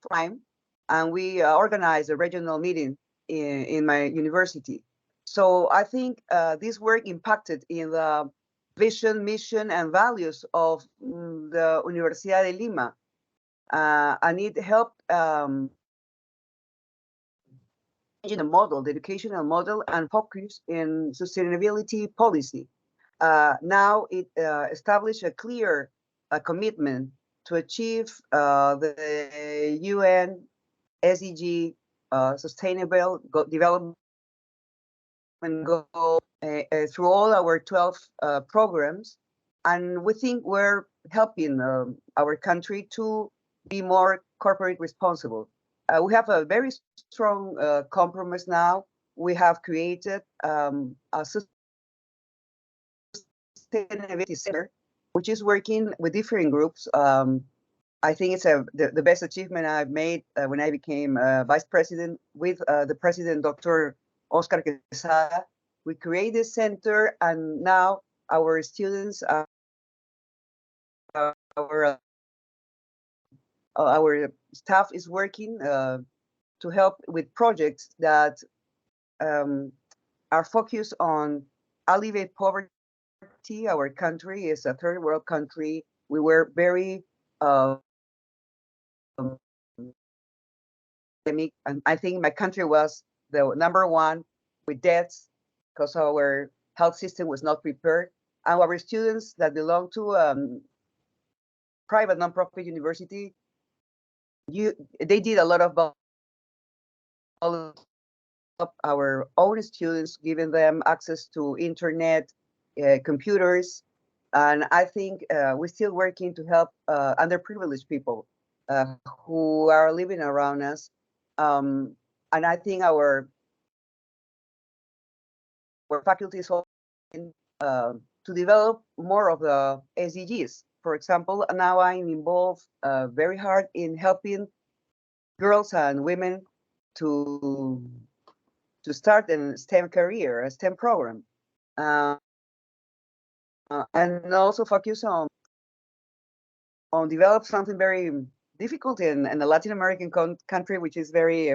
Prime, and we organize a regional meeting in my university. So I think this work impacted in the vision, mission, and values of the Universidad de Lima, and it helped changing the model, the educational model, and focus in sustainability policy. Now it established a clear commitment to achieve the UN Sdg Sustainable Development Goal through all our 12 programs, and we think we're helping our country to be more corporate responsible. We have a very strong compromise now. We have created a sustainability center, which is working with different groups. I think it's the best achievement I've made when I became vice president with the president, Dr. Oscar Quesada. We created this center, and now our students, our staff is working to help with projects that are focused on alleviate poverty. Our country is a third world country. We were very and I think my country was the number one with deaths because our health system was not prepared. And our students that belong to private nonprofit university, they did a lot of our own students, giving them access to internet, computers, and I think we're still working to help underprivileged people who are living around us. And I think our faculty is hoping to develop more of the SDGs. For example, now I'm involved very hard in helping girls and women to start a STEM career, a STEM program, and also focus on develop something very difficult in a Latin American country, which is very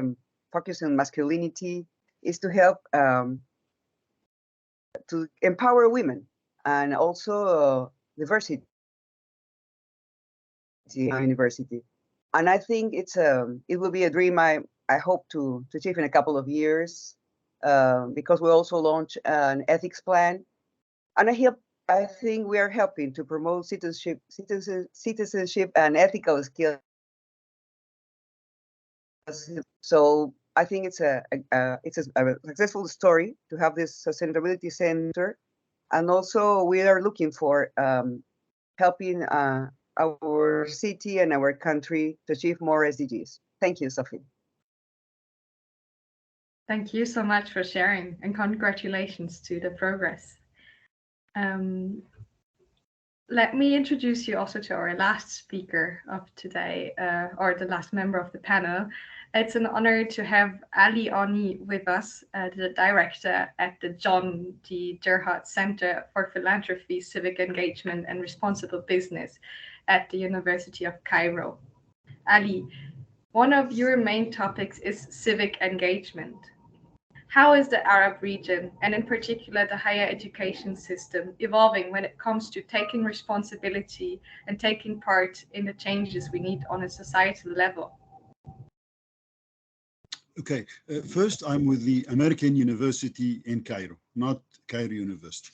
focused on masculinity, is to help to empower women and also diversity in university. And I think it will be a dream I hope to achieve in a couple of years, because we also launch an ethics plan, and I think we are helping to promote citizenship and ethical skills. So I think it's a successful story to have this sustainability center, and also we are looking for helping our city and our country to achieve more SDGs. Thank you, Sophie. Thank you so much for sharing, and congratulations to the progress. Let me introduce you also to our last speaker of today, or the last member of the panel. It's an honor to have Ali Oni with us, the director at the John D. Gerhardt Center for Philanthropy, Civic Engagement, and Responsible Business at the University of Cairo. Ali, one of your main topics is civic engagement. How is the Arab region, and in particular the higher education system, evolving when it comes to taking responsibility and taking part in the changes we need on a societal level? Okay, first I'm with the American University in Cairo, not Cairo University.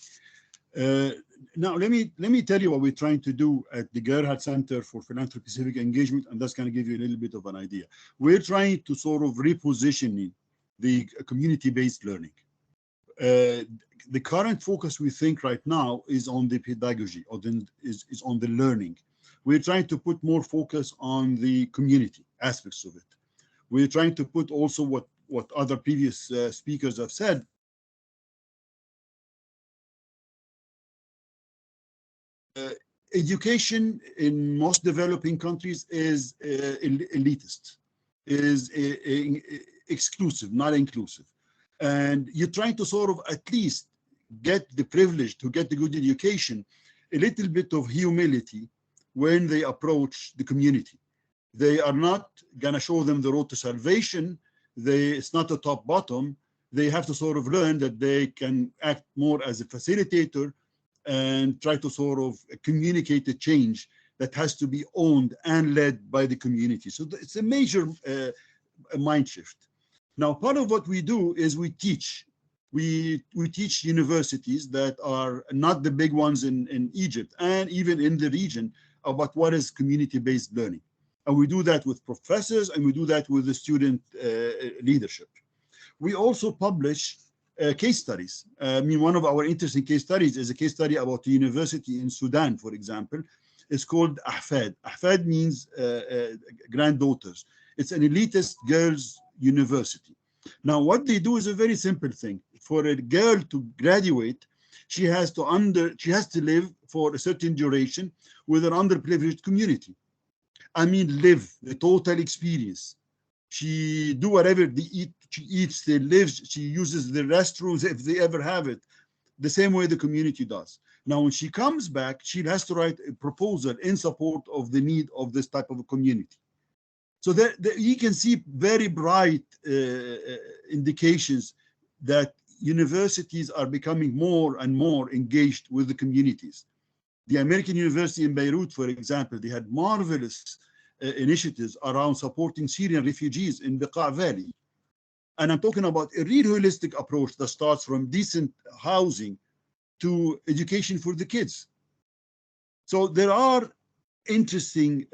Now let me tell you what we're trying to do at the Gerhardt Center for Philanthropy Civic Engagement, and that's going to give you a little bit of an idea. We're trying to sort of reposition the community-based learning. The current focus we think right now is on the pedagogy, or is on the learning. We're trying to put more focus on the community aspects of it. We're trying to put also what other previous speakers have said. Education in most developing countries is elitist, is exclusive, not inclusive. And you're trying to sort of at least get the privilege to get the good education, a little bit of humility when they approach the community. They are not going to show them the road to salvation. It's not a top bottom. They have to sort of learn that they can act more as a facilitator and try to sort of communicate a change that has to be owned and led by the community. So it's a major mind shift. Now, part of what we do is we teach. We teach universities that are not the big ones in Egypt and even in the region about what is community-based learning. And we do that with professors, and we do that with the student leadership. We also publish case studies. I mean, one of our interesting case studies is a case study about a university in Sudan, for example. It's called Ahfad. Ahfad means granddaughters. It's an elitist girls' university. Now, what they do is a very simple thing. For a girl to graduate, she has to live for a certain duration with an underprivileged community. I mean, live the total experience. She do whatever she eats, they lives, she uses the restrooms if they ever have it, the same way the community does. Now, when she comes back, she has to write a proposal in support of the need of this type of a community. So you can see very bright indications that universities are becoming more and more engaged with the communities. The American University in Beirut, for example, they had marvelous initiatives around supporting Syrian refugees in the Beqa Valley. And I'm talking about a real holistic approach that starts from decent housing to education for the kids. So there are interesting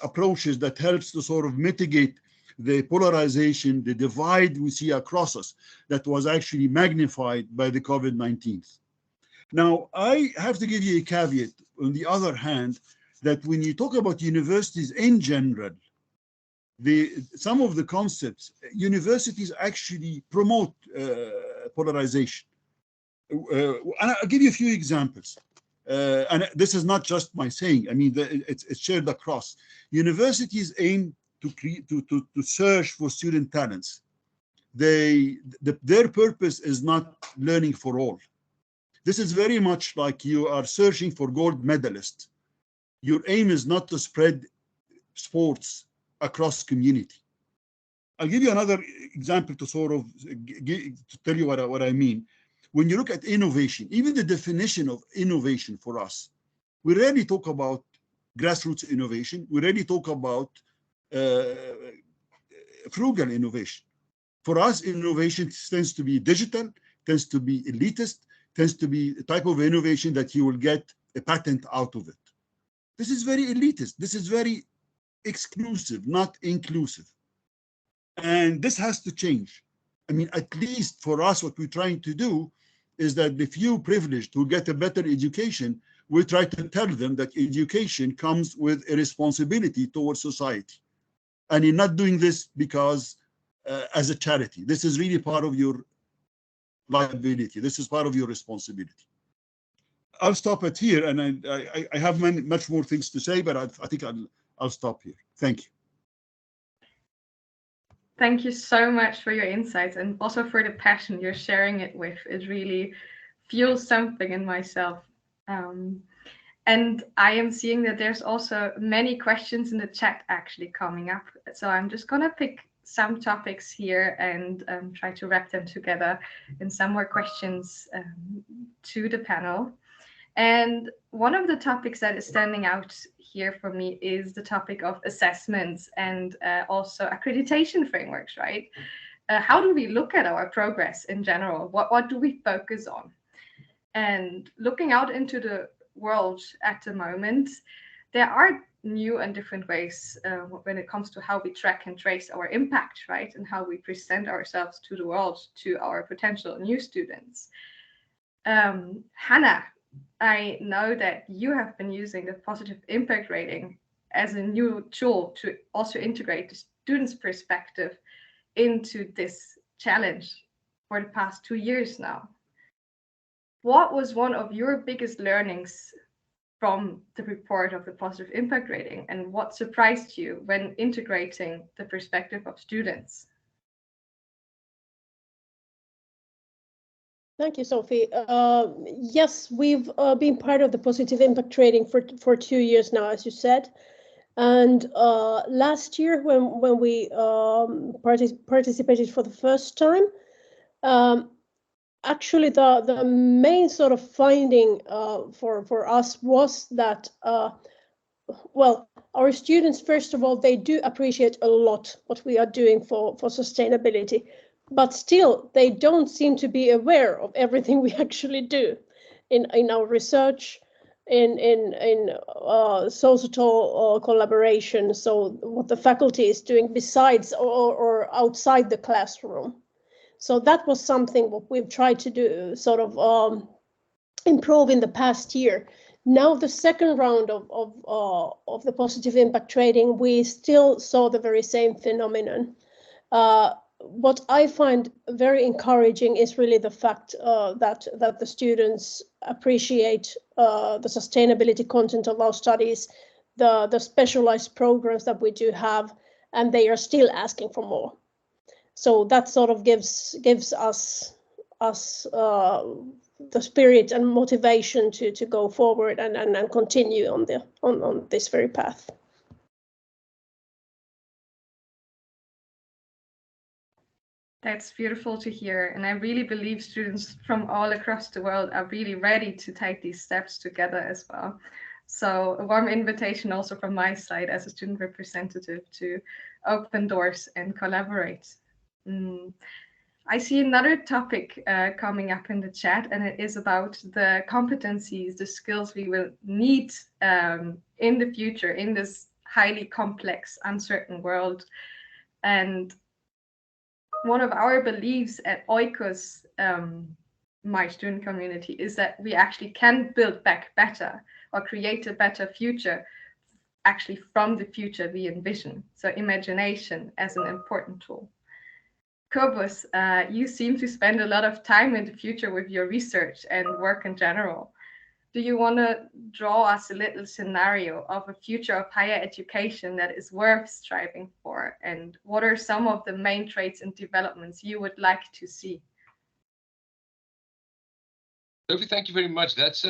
approaches that helps to sort of mitigate the polarization, the divide we see across us that was actually magnified by the COVID-19. Now, I have to give you a caveat, on the other hand, that when you talk about universities in general, some of the concepts, universities actually promote polarization. And I'll give you a few examples. And this is not just my saying. I mean, it's shared across. Universities aim to search for student talents. Their purpose is not learning for all. This is very much like you are searching for gold medalists. Your aim is not to spread sports across community. I'll give you another example to sort of to tell you what I mean. When you look at innovation, even the definition of innovation for us, we rarely talk about grassroots innovation. We rarely talk about frugal innovation. For us, innovation tends to be digital, tends to be elitist, tends to be a type of innovation that you will get a patent out of it. This is very elitist. This is very exclusive, not inclusive. And this has to change. I mean, at least for us, what we're trying to do is that the few privileged who get a better education, we try to tell them that education comes with a responsibility towards society. And you're not doing this because as a charity. This is really part of your liability. This is part of your responsibility. I'll stop it here, and I have much more things to say, but I think I'll stop here. Thank you. Thank you so much for your insights and also for the passion you're sharing it with. It really fuels something in myself. And And I am seeing that there's also many questions in the chat actually coming up. So I'm just going to pick some topics here and try to wrap them together in some more questions to the panel. And one of the topics that is standing out here for me is the topic of assessments and also accreditation frameworks, right? How do we look at our progress in general? What do we focus on? And looking out into the world at the moment, there are new and different ways when it comes to how we track and trace our impact, right? And how we present ourselves to the world, to our potential new students. Hannah, I know that you have been using the positive impact rating as a new tool to also integrate the students' perspective into this challenge for the past 2 years now. What was one of your biggest learnings from the report of the positive impact rating, and what surprised you when integrating the perspective of students? Thank you, Sophie. Yes, we've been part of the positive impact rating for 2 years now, as you said. And last year, when we participated for the first time, actually the main sort of finding for us was that, well, our students, first of all, they do appreciate a lot what we are doing for sustainability. But still, they don't seem to be aware of everything we actually do in our research, in societal collaboration. So what the faculty is doing besides or outside the classroom. So that was something what we've tried to do, sort of improve in the past year. Now the second round of the positive impact rating, we still saw the very same phenomenon. What I find very encouraging is really the fact that the students appreciate the sustainability content of our studies, the specialized programs that we do have, and they are still asking for more. So that sort of gives us the spirit and motivation to go forward and continue on this very path. That's beautiful to hear. And I really believe students from all across the world are really ready to take these steps together as well. So a warm invitation also from my side as a student representative to open doors and collaborate. I see another topic coming up in the chat, and it is about the competencies, the skills we will need in the future in this highly complex, uncertain world. And one of our beliefs at Oikos, my student community, is that we actually can build back better or create a better future actually from the future we envision. So imagination as an important tool. Kobus, you seem to spend a lot of time in the future with your research and work in general. Do you want to draw us a little scenario of a future of higher education that is worth striving for? And what are some of the main traits and developments you would like to see? Sophie, thank you very much. That's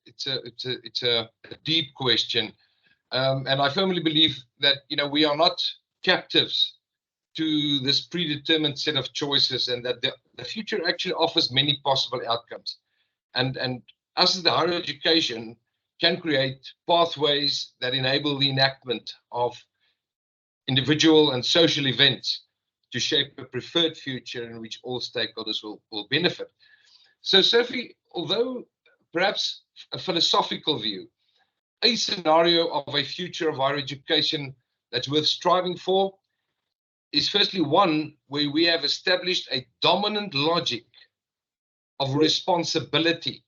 it's a deep question, and I firmly believe that we are not captives to this predetermined set of choices, and that the future actually offers many possible outcomes. And us as the higher education can create pathways that enable the enactment of individual and social events to shape a preferred future in which all stakeholders will benefit. So, Sophie, although perhaps a philosophical view, a scenario of a future of higher education that's worth striving for is firstly one where we have established a dominant logic of responsibility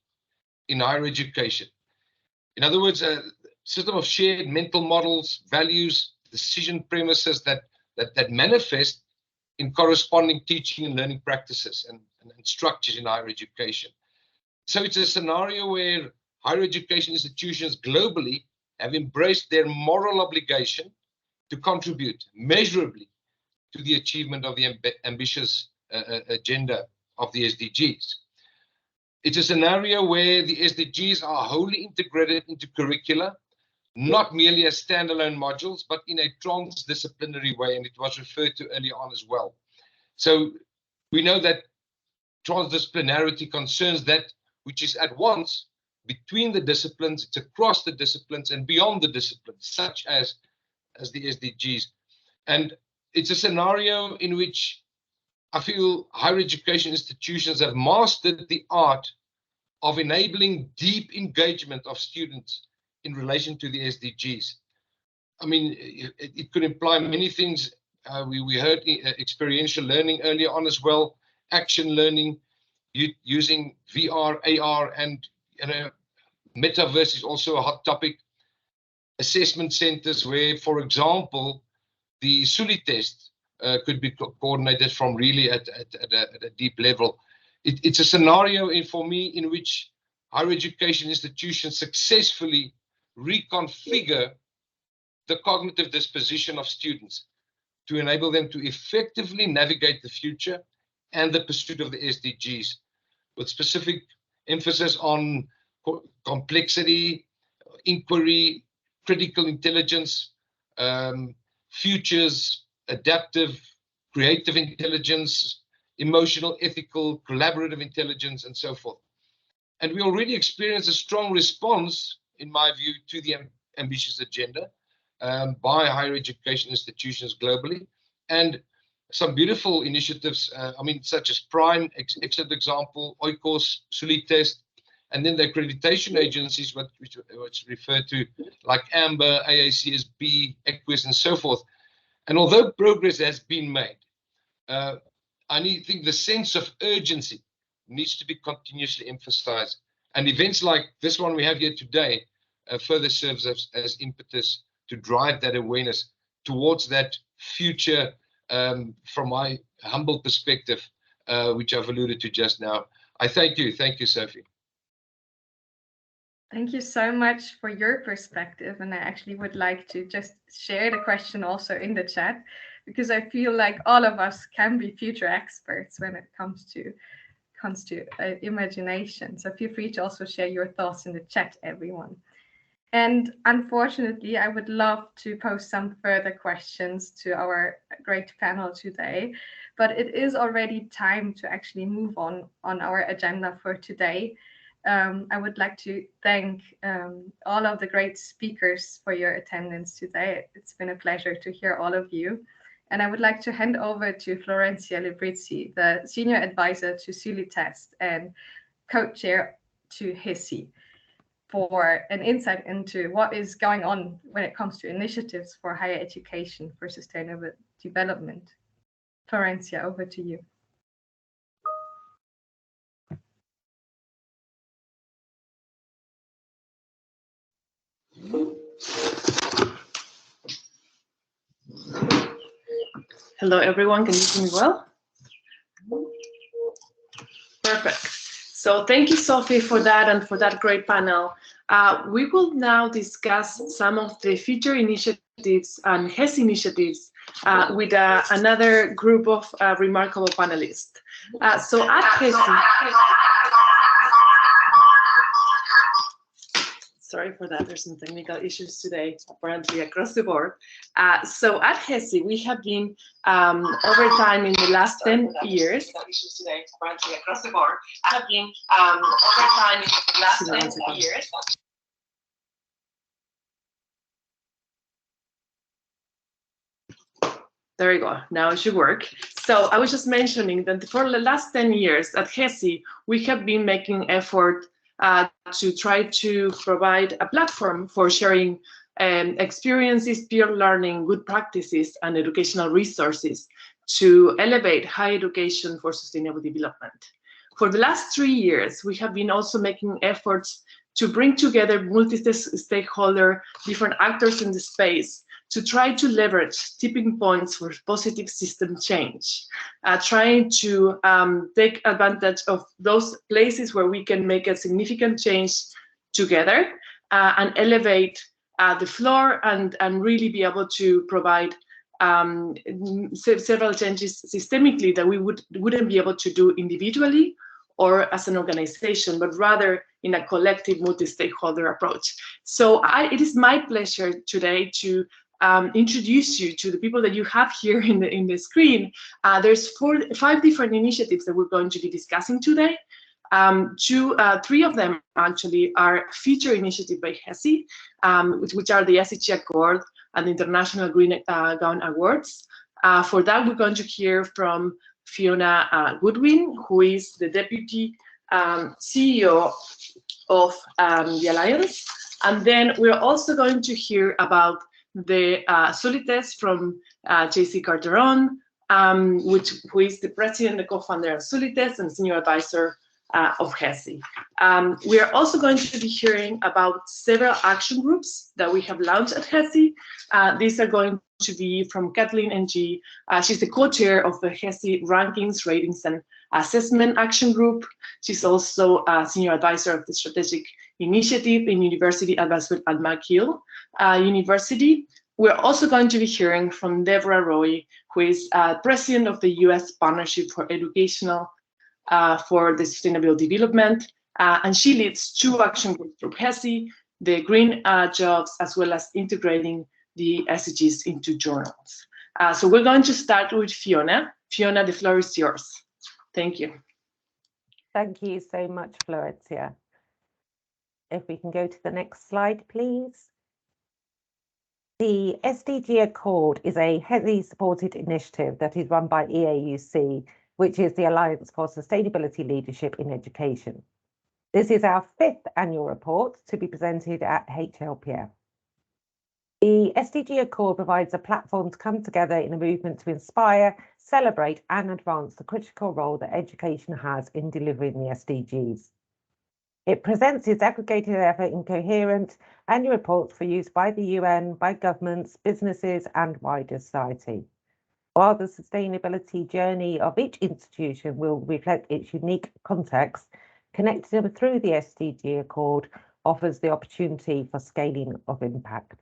in higher education. In other words, a system of shared mental models, values, decision premises that manifest in corresponding teaching and learning practices and structures in higher education. So it's a scenario where higher education institutions globally have embraced their moral obligation to contribute measurably to the achievement of the ambitious agenda of the SDGs. It's a scenario where the SDGs are wholly integrated into curricula, not merely as standalone modules, but in a transdisciplinary way, and it was referred to earlier on as well. So we know that transdisciplinarity concerns that which is at once between the disciplines, it's across the disciplines and beyond the disciplines, such as the SDGs. And it's a scenario in which I feel higher education institutions have mastered the art of enabling deep engagement of students in relation to the SDGs. I mean, it could imply many things. We heard experiential learning earlier on as well, action learning, using VR, AR, and metaverse is also a hot topic. Assessment centers where, for example, the SULI test could be coordinated from really at a deep level. It's a scenario for me in which higher education institutions successfully reconfigure the cognitive disposition of students to enable them to effectively navigate the future and the pursuit of the SDGs, with specific emphasis on complexity, inquiry, critical intelligence, futures, adaptive, creative intelligence, emotional, ethical, collaborative intelligence, and so forth. And we already experience a strong response, in my view, to the ambitious agenda by higher education institutions globally, and some beautiful initiatives, such as PRIME, excellent example, Oikos, SULI test, and then the accreditation agencies, which referred to like AMBER, AACSB, EQUIS, and so forth. And although progress has been made, I think the sense of urgency needs to be continuously emphasized. And events like this one we have here today further serves as impetus to drive that awareness towards that future, from my humble perspective, which I've alluded to just now. I thank you. Thank you, Sophie. Thank you so much for your perspective. And I actually would like to just share the question also in the chat, because I feel like all of us can be future experts when it comes to imagination. So feel free to also share your thoughts in the chat, everyone. And unfortunately, I would love to pose some further questions to our great panel today, but it is already time to actually move on our agenda for today. I would like to thank all of the great speakers for your attendance today. It's been a pleasure to hear all of you. And I would like to hand over to Florencia Librizzi, the Senior Advisor to SULI Test and Co-Chair to HESI, for an insight into what is going on when it comes to initiatives for higher education for sustainable development. Florencia, over to you. Hello, everyone. Can you hear me well? Perfect. So thank you, Sophie, for that and for that great panel. We will now discuss some of the future initiatives and HESI initiatives with another group of remarkable panelists. So at HESI, sorry for that, there's some technical issues today, apparently across the board. So at HESI, we have been, over time in the last 10 years, There you go, now it should work. So I was just mentioning that for the last 10 years at HESI, we have been making effort to try to provide a platform for sharing experiences, peer learning, good practices, and educational resources to elevate higher education for sustainable development. For the last 3 years, we have been also making efforts to bring together multi-stakeholder, different actors in the space to try to leverage tipping points for positive system change, trying to take advantage of those places where we can make a significant change together and elevate the floor and really be able to provide several changes systemically that we wouldn't be able to do individually or as an organization, but rather in a collective multi-stakeholder approach. So it is my pleasure today to introduce you to the people that you have here in the screen. There's 5 different initiatives that we're going to be discussing today. 3 of them actually are feature initiative by HESI, which are the Sdg Accord and the International Green Gown Awards. For that, we're going to hear from Fiona Goodwin, who is the Deputy CEO of the Alliance. And then we're also going to hear about the Solites from JC Carteron, who is the president and co-founder of Solites and senior advisor of HESI. We are also going to be hearing about several action groups that we have launched at HESI. These are going to be from Kathleen Ng. She's the co-chair of the HESI Rankings, Ratings, and Assessment Action Group. She's also a senior advisor of the Strategic Initiative in University Advancement at McGill University. We're also going to be hearing from Deborah Roy, who is president of the US Partnership for Educational for the Sustainable Development, and she leads 2 action groups for HESI, the Green Jobs, as well as integrating the SDGs into journals. So we're going to start with Fiona. Fiona, the floor is yours. Thank you. Thank you so much, Florencia. If we can go to the next slide, please. The Sdg Accord is a HESI-supported initiative that is run by EAUC, which is the Alliance for Sustainability Leadership in Education. This is our 5th annual report to be presented at HLPF. The Sdg Accord provides a platform to come together in a movement to inspire, celebrate and advance the critical role that education has in delivering the SDGs. It presents its aggregated effort in coherent annual reports for use by the UN, by governments, businesses and wider society. While the sustainability journey of each institution will reflect its unique context, connecting them through the Sdg Accord offers the opportunity for scaling of impact.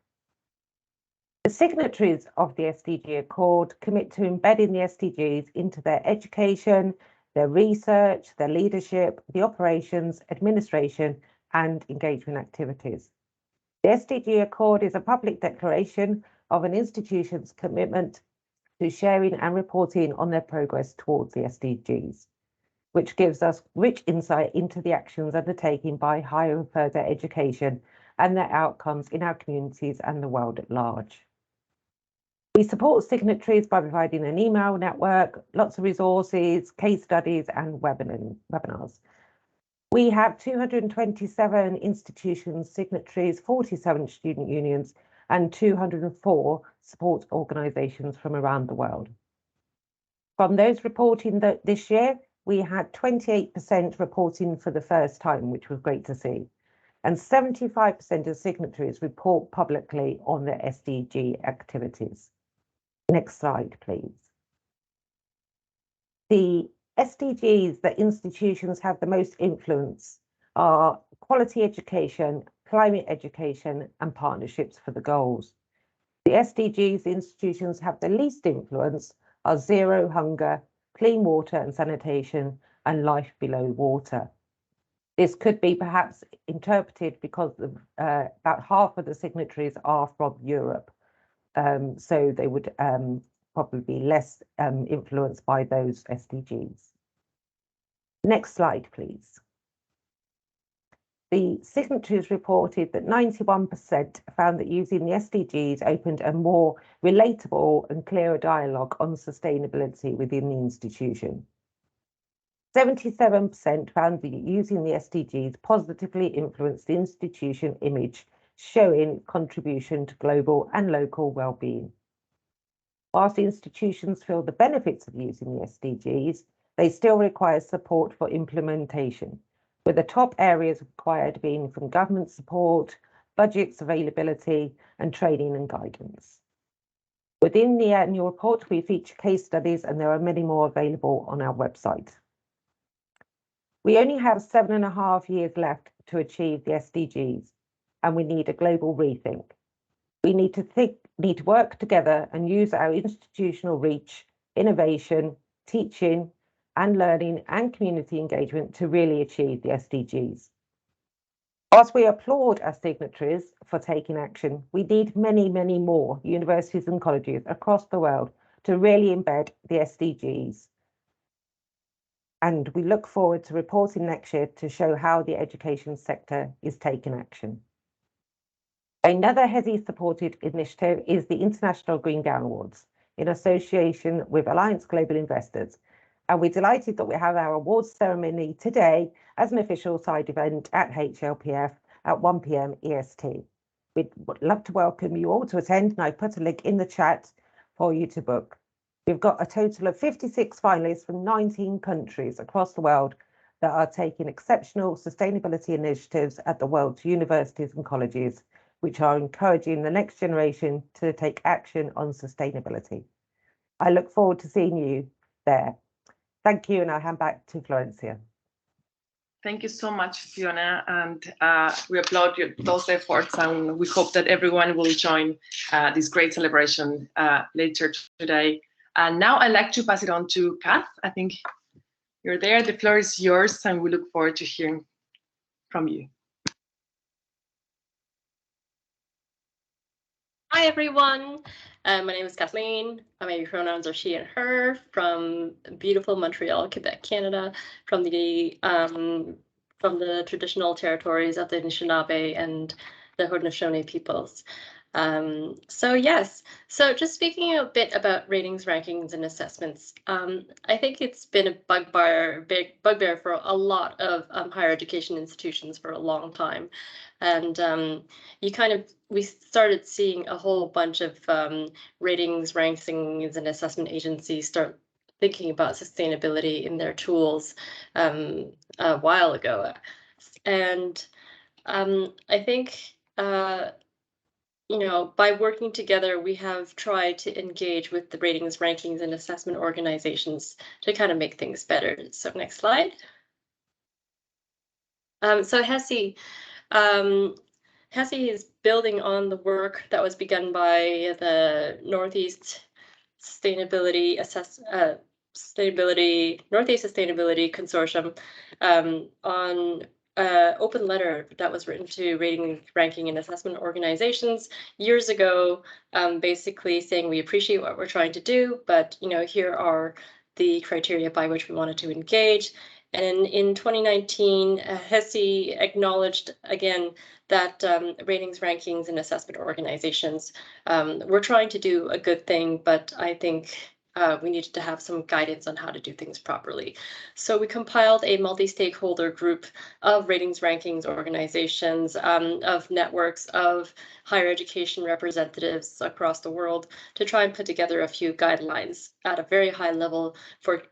The signatories of the Sdg Accord commit to embedding the SDGs into their education, their research, their leadership, the operations, administration, and engagement activities. The Sdg Accord is a public declaration of an institution's commitment to sharing and reporting on their progress towards the SDGs, which gives us rich insight into the actions undertaken by higher and further education and their outcomes in our communities and the world at large. We support signatories by providing an email network, lots of resources, case studies and webinars. We have 227 institutions, signatories, 47 student unions and 204 support organisations from around the world. From those reporting this year, we had 28% reporting for the first time, which was great to see. And 75% of signatories report publicly on their SDG activities. Next slide, please. The SDGs that institutions have the most influence are quality education, climate education, and partnerships for the goals. The SDGs institutions have the least influence are zero hunger, clean water and sanitation, and life below water. This could be perhaps interpreted because about half of the signatories are from Europe. So they would probably be less influenced by those SDGs. Next slide, please. The signatories reported that 91% found that using the SDGs opened a more relatable and clearer dialogue on sustainability within the institution. 77% found that using the SDGs positively influenced the institution image, showing contribution to global and local well-being. Whilst institutions feel the benefits of using the SDGs, they still require support for implementation, with the top areas required being from government support, budgets availability, and training and guidance. Within the annual report, we feature case studies, and there are many more available on our website. We only have 7.5 years left to achieve the SDGs, and we need a global rethink. We need to work together and use our institutional reach, innovation, teaching, and learning and community engagement to really achieve the SDGs. Whilst we applaud our signatories for taking action, we need many, many more universities and colleges across the world to really embed the SDGs. And we look forward to reporting next year to show how the education sector is taking action. Another HESI-supported initiative is the International Green Gown Awards in association with Alliance Global Investors. And we're delighted that we have our awards ceremony today as an official side event at HLPF at 1 p.m. EST. We'd love to welcome you all to attend, and I've put a link in the chat for you to book. We've got a total of 56 finalists from 19 countries across the world that are taking exceptional sustainability initiatives at the world's universities and colleges, which are encouraging the next generation to take action on sustainability. I look forward to seeing you there. Thank you, and I'll hand back to Florencia. Thank you so much, Fiona, and we applaud those efforts, and we hope that everyone will join this great celebration later today. And now I'd like to pass it on to Kath. I think you're there. The floor is yours, and we look forward to hearing from you. Hi, everyone. My name is Kathleen. My pronouns are she and her, from beautiful Montreal, Quebec, Canada, from the traditional territories of the Anishinaabe and the Haudenosaunee peoples. So just speaking a bit about ratings, rankings, and assessments, I think it's been a big bugbear for a lot of higher education institutions for a long time. And we started seeing a whole bunch of ratings, rankings, and assessment agencies start thinking about sustainability in their tools a while ago. And I think by working together, we have tried to engage with the ratings, rankings, and assessment organizations to kind of make things better. So next slide. So HESI. HESI is building on the work that was begun by the Northeast Sustainability Consortium on open letter that was written to rating, ranking, and assessment organizations years ago, basically saying we appreciate what we're trying to do, but here are the criteria by which we wanted to engage. And in 2019, HESI acknowledged again that ratings, rankings, and assessment organizations were trying to do a good thing, but I think we needed to have some guidance on how to do things properly. So we compiled a multi-stakeholder group of ratings, rankings organizations, of networks of higher education representatives across the world to try and put together a few guidelines at a very high level for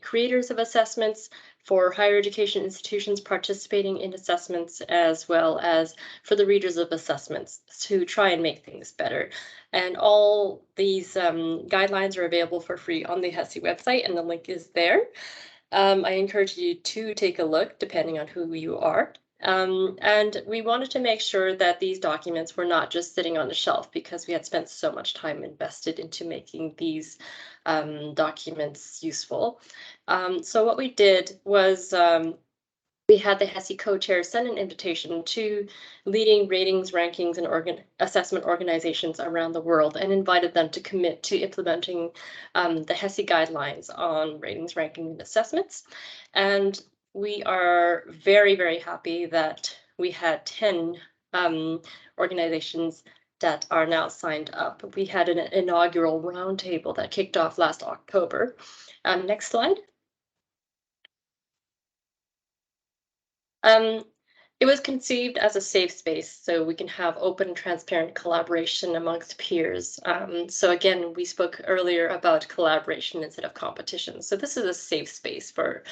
creators of assessments, for higher education institutions participating in assessments, as well as for the readers of assessments to try and make things better. And all these guidelines are available for free on the HESI website, and the link is there. I encourage you to take a look, depending on who you are. And we wanted to make sure that these documents were not just sitting on the shelf, because we had spent so much time invested into making these documents useful. So what we did was we had the HESI co-chair send an invitation to leading ratings, rankings, and assessment organizations around the world and invited them to commit to implementing the HESI guidelines on ratings, rankings, and assessments. And we are very, very happy that we had 10 organizations that are now signed up. We had an inaugural roundtable that kicked off last October. Next slide. It was conceived as a safe space, so we can have open, transparent collaboration amongst peers. So again, we spoke earlier about collaboration instead of competition. So this is a safe space for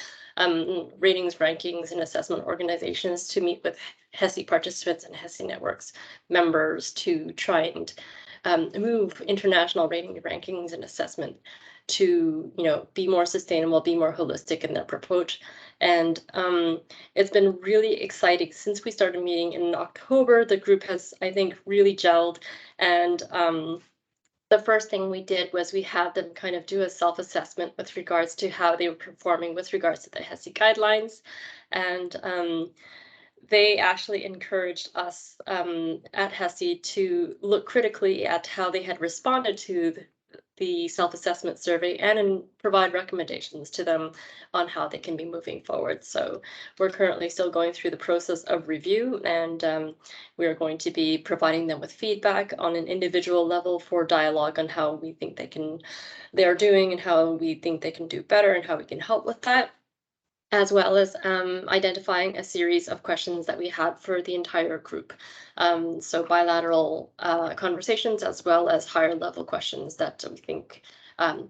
ratings, rankings, and assessment organizations to meet with HESI participants and HESI networks members to try and move international rating, rankings, and assessment to be more sustainable, be more holistic in their approach. And it's been really exciting since we started meeting in October. The group has, I think, really gelled, and the first thing we did was we had them kind of do a self-assessment with regards to how they were performing with regards to the HESI guidelines. And they actually encouraged us at HESI to look critically at how they had responded to the self-assessment survey and provide recommendations to them on how they can be moving forward. So we're currently still going through the process of review, and we are going to be providing them with feedback on an individual level for dialogue on how we think they are doing and how we think they can do better and how we can help with that, as well as identifying a series of questions that we had for the entire group. So bilateral conversations, as well as higher level questions that we think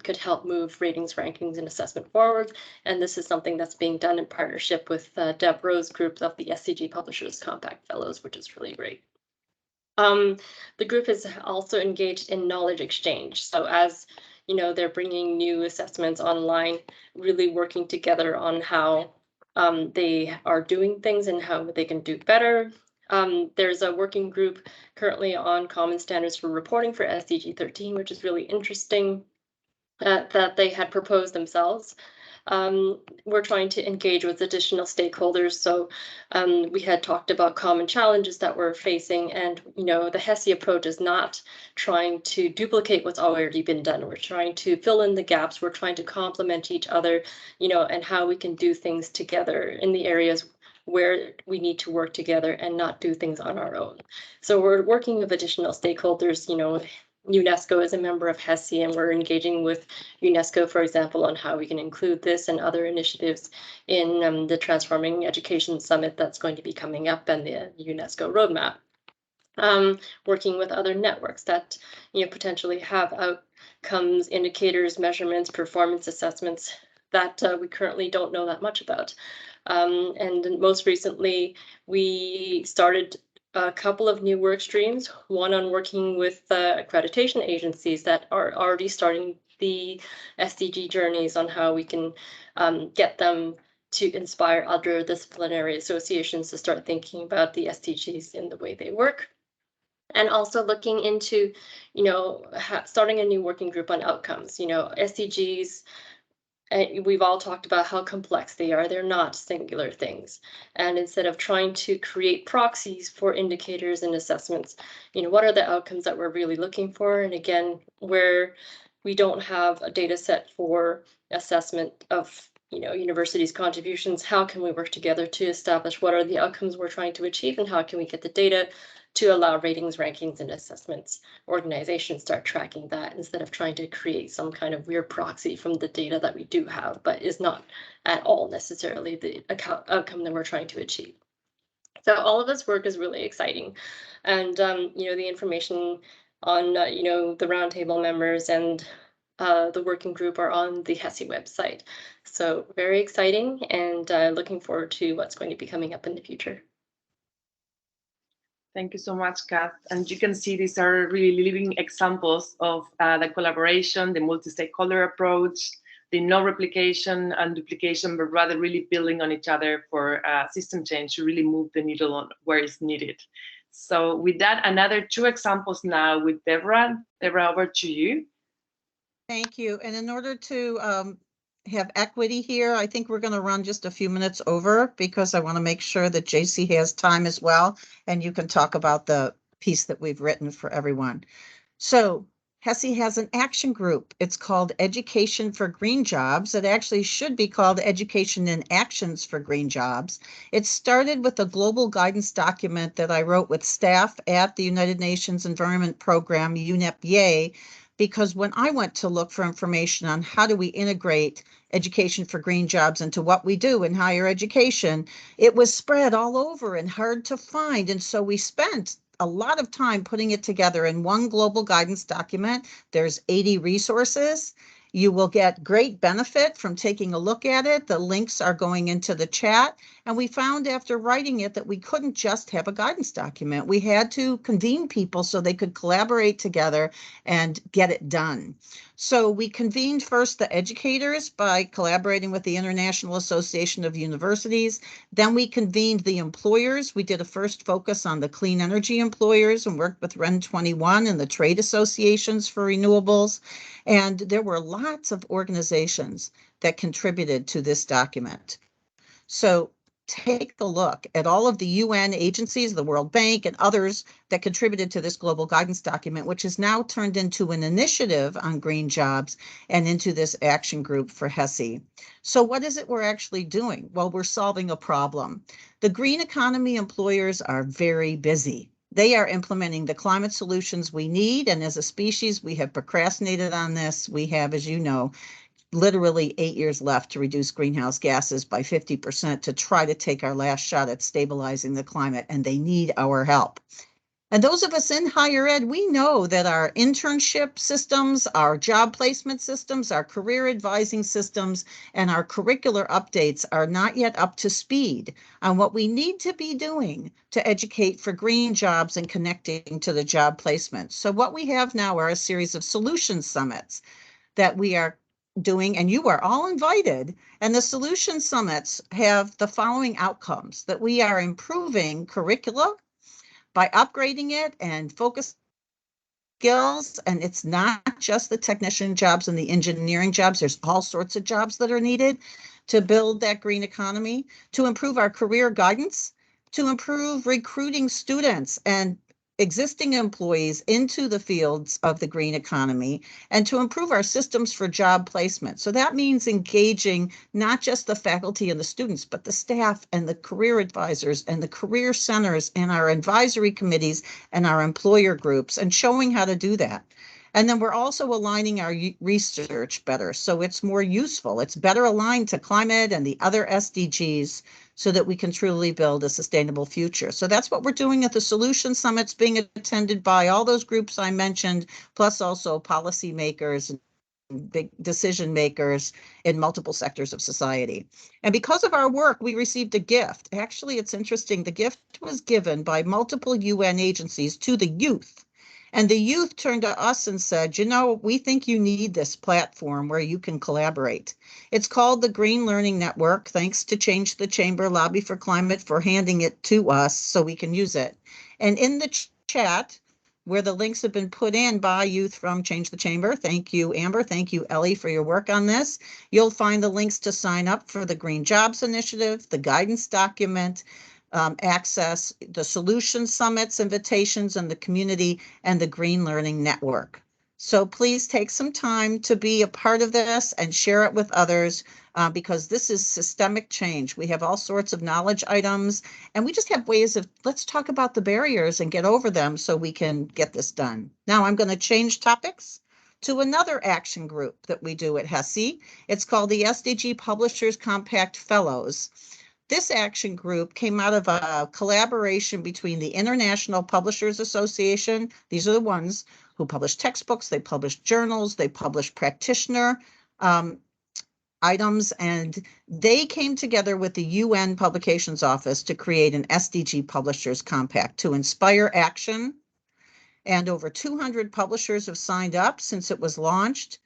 could help move ratings, rankings, and assessment forward. And this is something that's being done in partnership with Deb Rowe's group of the SDG Publishers Compact Fellows, which is really great. The group is also engaged in knowledge exchange. So as you know, they're bringing new assessments online, really working together on how they are doing things and how they can do better. There's a working group currently on common standards for reporting for SDG 13, which is really interesting that they had proposed themselves. We're trying to engage with additional stakeholders. So we had talked about common challenges that we're facing, and the HESI approach is not trying to duplicate what's already been done. We're trying to fill in the gaps. We're trying to complement each other, and how we can do things together in the areas where we need to work together and not do things on our own. So we're working with additional stakeholders, UNESCO is a member of HESI, and we're engaging with UNESCO, for example, on how we can include this and other initiatives in the Transforming Education Summit that's going to be coming up and the UNESCO roadmap. Working with other networks that potentially have outcomes, indicators, measurements, performance assessments that we currently don't know that much about. And most recently, we started a couple of new work streams, one on working with accreditation agencies that are already starting the SDG journeys on how we can get them to inspire other disciplinary associations to start thinking about the SDGs in the way they work. And also looking into, starting a new working group on outcomes. SDGs, we've all talked about how complex they are. They're not singular things. And instead of trying to create proxies for indicators and assessments, what are the outcomes that we're really looking for? And again, where we don't have a data set for assessment of universities' contributions, how can we work together to establish what are the outcomes we're trying to achieve, and how can we get the data to allow ratings, rankings, and assessments organizations start tracking that, instead of trying to create some kind of weird proxy from the data that we do have, but is not at all necessarily the outcome that we're trying to achieve. So all of this work is really exciting. And, the information on, the roundtable members and the working group are on the HESI website. So very exciting, and looking forward to what's going to be coming up in the future. Thank you so much, Kath. And you can see these are really living examples of the collaboration, the multi-stakeholder approach, the no replication and duplication, but rather really building on each other for system change to really move the needle on where it's needed. So with that, another 2 examples now with Deborah. Deborah, over to you. Thank you. And in order to have equity here, I think we're going to run just a few minutes over, because I want to make sure that JC has time as well, and you can talk about the piece that we've written for everyone. So HESI has an action group. It's called Education for Green Jobs. It actually should be called Education and Actions for Green Jobs. It started with a global guidance document that I wrote with staff at the United Nations Environment Program, UNEP-YEA, because when I went to look for information on how do we integrate education for green jobs into what we do in higher education, it was spread all over and hard to find. And so we spent a lot of time putting it together in one global guidance document. There's 80 resources. You will get great benefit from taking a look at it. The links are going into the chat. And we found after writing it that we couldn't just have a guidance document. We had to convene people so they could collaborate together and get it done. So we convened first the educators by collaborating with the International Association of Universities. Then we convened the employers. We did a first focus on the clean energy employers and worked with REN 21 and the trade associations for renewables. And there were lots of organizations that contributed to this document. So take a look at all of the UN agencies, the World Bank and others that contributed to this global guidance document, which is now turned into an initiative on green jobs and into this action group for HESI. So what is it we're actually doing? Well, we're solving a problem. The green economy employers are very busy. They are implementing the climate solutions we need. And as a species, we have procrastinated on this. We have, as you know, literally 8 years left to reduce greenhouse gases by 50% to try to take our last shot at stabilizing the climate, and they need our help. And those of us in higher ed, we know that our internship systems, our job placement systems, our career advising systems, and our curricular updates are not yet up to speed on what we need to be doing to educate for green jobs and connecting to the job placement. So what we have now are a series of solution summits that we are doing, and you are all invited. And the solution summits have the following outcomes: that we are improving curricula by upgrading it and focus skills. And it's not just the technician jobs and the engineering jobs. There's all sorts of jobs that are needed to build that green economy, to improve our career guidance, to improve recruiting students and existing employees into the fields of the green economy, and to improve our systems for job placement. So that means engaging not just the faculty and the students, but the staff and the career advisors and the career centers and our advisory committees and our employer groups, and showing how to do that. And then we're also aligning our research better, so it's more useful. It's better aligned to climate and the other SDGs, so that we can truly build a sustainable future. So that's what we're doing at the Solution Summits, being attended by all those groups I mentioned, plus also policymakers and big decision makers in multiple sectors of society. And because of our work, we received a gift. Actually, it's interesting. The gift was given by multiple UN agencies to the youth. And the youth turned to us and said, you know, we think you need this platform where you can collaborate. It's called the Green Learning Network. Thanks to Change the Chamber Lobby for Climate for handing it to us so we can use it. And in the chat, where the links have been put in by youth from Change the Chamber, thank you, Amber, thank you, Ellie, for your work on this. You'll find the links to sign up for the Green Jobs Initiative, the guidance document, access the Solution Summits invitations and the community, and the Green Learning Network. So please take some time to be a part of this and share it with others, because this is systemic change. We have all sorts of knowledge items, and we just have ways of, let's talk about the barriers and get over them so we can get this done. Now I'm going to change topics to another action group that we do at HESI. It's called the SDG Publishers Compact Fellows. This action group came out of a collaboration between the International Publishers Association. These are the ones who publish textbooks, they publish journals, they publish practitioner items, and they came together with the UN Publications Office to create an SDG Publishers Compact to inspire action. And over 200 publishers have signed up since it was launched.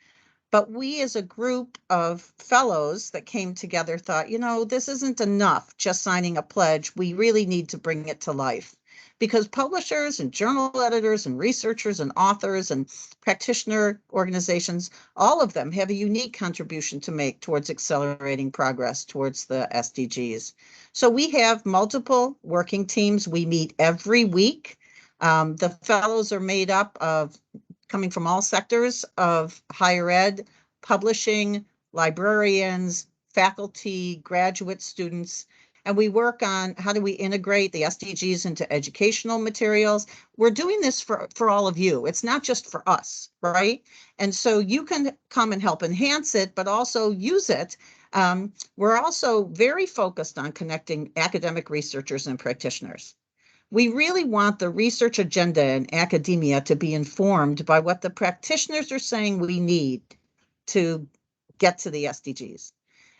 But we as a group of fellows that came together thought, you know, this isn't enough just signing a pledge. We really need to bring it to life, because publishers and journal editors and researchers and authors and practitioner organizations, all of them have a unique contribution to make towards accelerating progress towards the SDGs. So we have multiple working teams. We meet every week. The fellows are made up of coming from all sectors of higher ed, publishing, librarians, faculty, graduate students, and we work on how do we integrate the SDGs into educational materials. We're doing this for all of you. It's not just for us, right? And so you can come and help enhance it, but also use it. We're also very focused on connecting academic researchers and practitioners. We really want the research agenda in academia to be informed by what the practitioners are saying we need to get to the SDGs.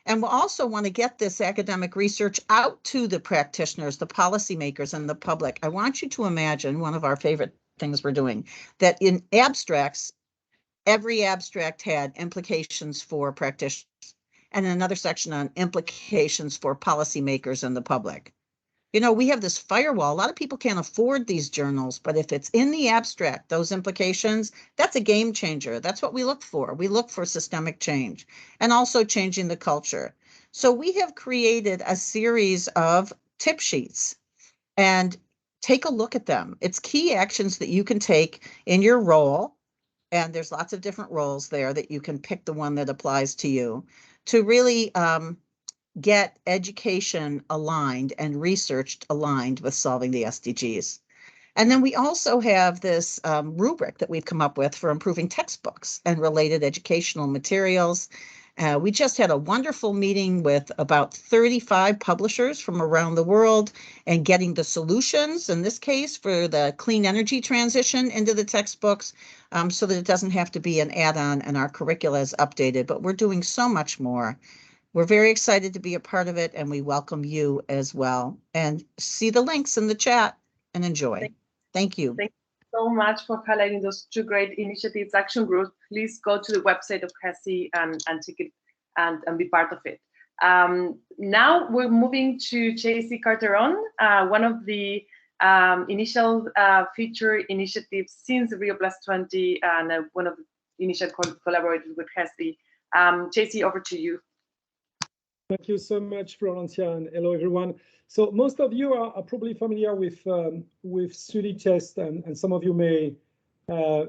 And we also want to get this academic research out to the practitioners, the policymakers, and the public. I want you to imagine one of our favorite things we're doing, that in abstracts, every abstract had implications for practitioners and another section on implications for policymakers and the public. You know, we have this firewall. A lot of people can't afford these journals, but if it's in the abstract, those implications, that's a game changer. That's what we look for. We look for systemic change and also changing the culture. So we have created a series of tip sheets, and take a look at them. It's key actions that you can take in your role. And there's lots of different roles there that you can pick the one that applies to you to really get education aligned and researched aligned with solving the SDGs. And then we also have this rubric that we've come up with for improving textbooks and related educational materials. We just had a wonderful meeting with about 35 publishers from around the world and getting the solutions, in this case, for the clean energy transition into the textbooks so that it doesn't have to be an add-on and our curricula is updated, but we're doing so much more. We're very excited to be a part of it, and we welcome you as well. And see the links in the chat and enjoy. Thank you. Thank you so much for highlighting those two great initiatives, action groups. Please go to the website of HESI and take it and be part of it. Now we're moving to JC Carteron, one of the initial feature initiatives since Rio +20 and one of the initial collaborators with HESI. JC, over to you. Thank you so much, Florencia, and hello, everyone. So most of you are probably familiar with Sdg test, and some of you may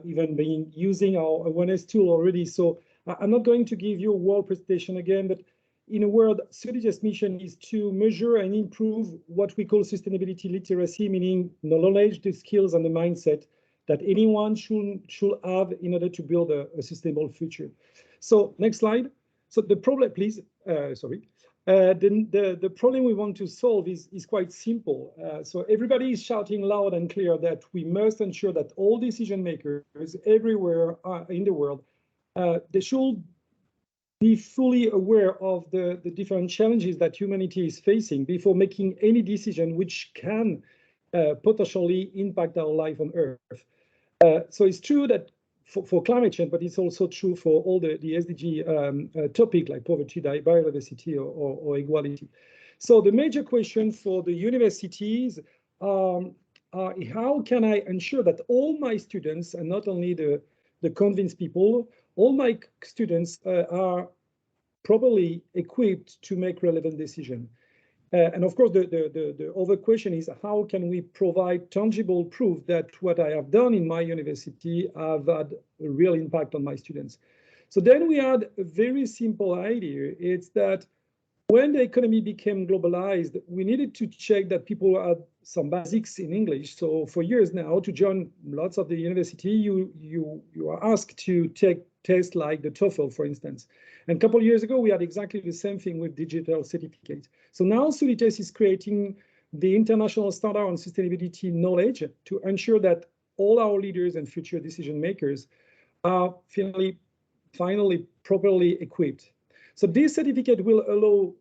even be using our awareness tool already. So I'm not going to give you a whole presentation again, but in a word, Sdg's mission is to measure and improve what we call sustainability literacy, meaning the knowledge, the skills, and the mindset that anyone should have in order to build a sustainable future. So next slide. So the problem, please, sorry. The problem we want to solve is quite simple. So everybody is shouting loud and clear that we must ensure that all decision makers everywhere in the world, they should be fully aware of the different challenges that humanity is facing before making any decision which can potentially impact our life on Earth. So it's true that for climate change, but it's also true for all the SDG topic like poverty, biodiversity, or equality. So the major question for the universities are how can I ensure that all my students, and not only the convinced people, all my students are properly equipped to make relevant decisions. And of course, the other question is how can we provide tangible proof that what I have done in my university have had a real impact on my students? So then we had a very simple idea. It's that when the economy became globalized, we needed to check that people had some basics in English. So for years now, to join lots of the university, you are asked to take tests like the TOEFL, for instance. And a couple of years ago, we had exactly the same thing with digital certificates. So now Sdg is creating the international standard on sustainability knowledge to ensure that all our leaders and future decision makers are finally properly equipped. So this certificate will allow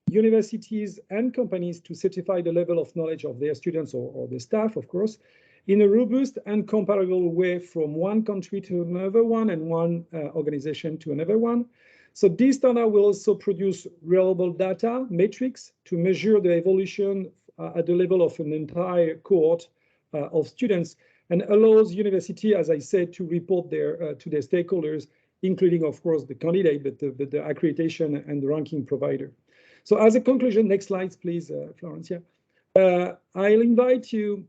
universities and companies to certify the level of knowledge of their students or the staff, of course, in a robust and comparable way from one country to another one and one organization to another one. So this standard will also produce reliable data metrics to measure the evolution at the level of an entire cohort of students, and allows university, as I said, to report to their stakeholders, including, of course, the candidate, but the accreditation and the ranking provider. So as a conclusion, next slides, please, Florencia. I'll invite you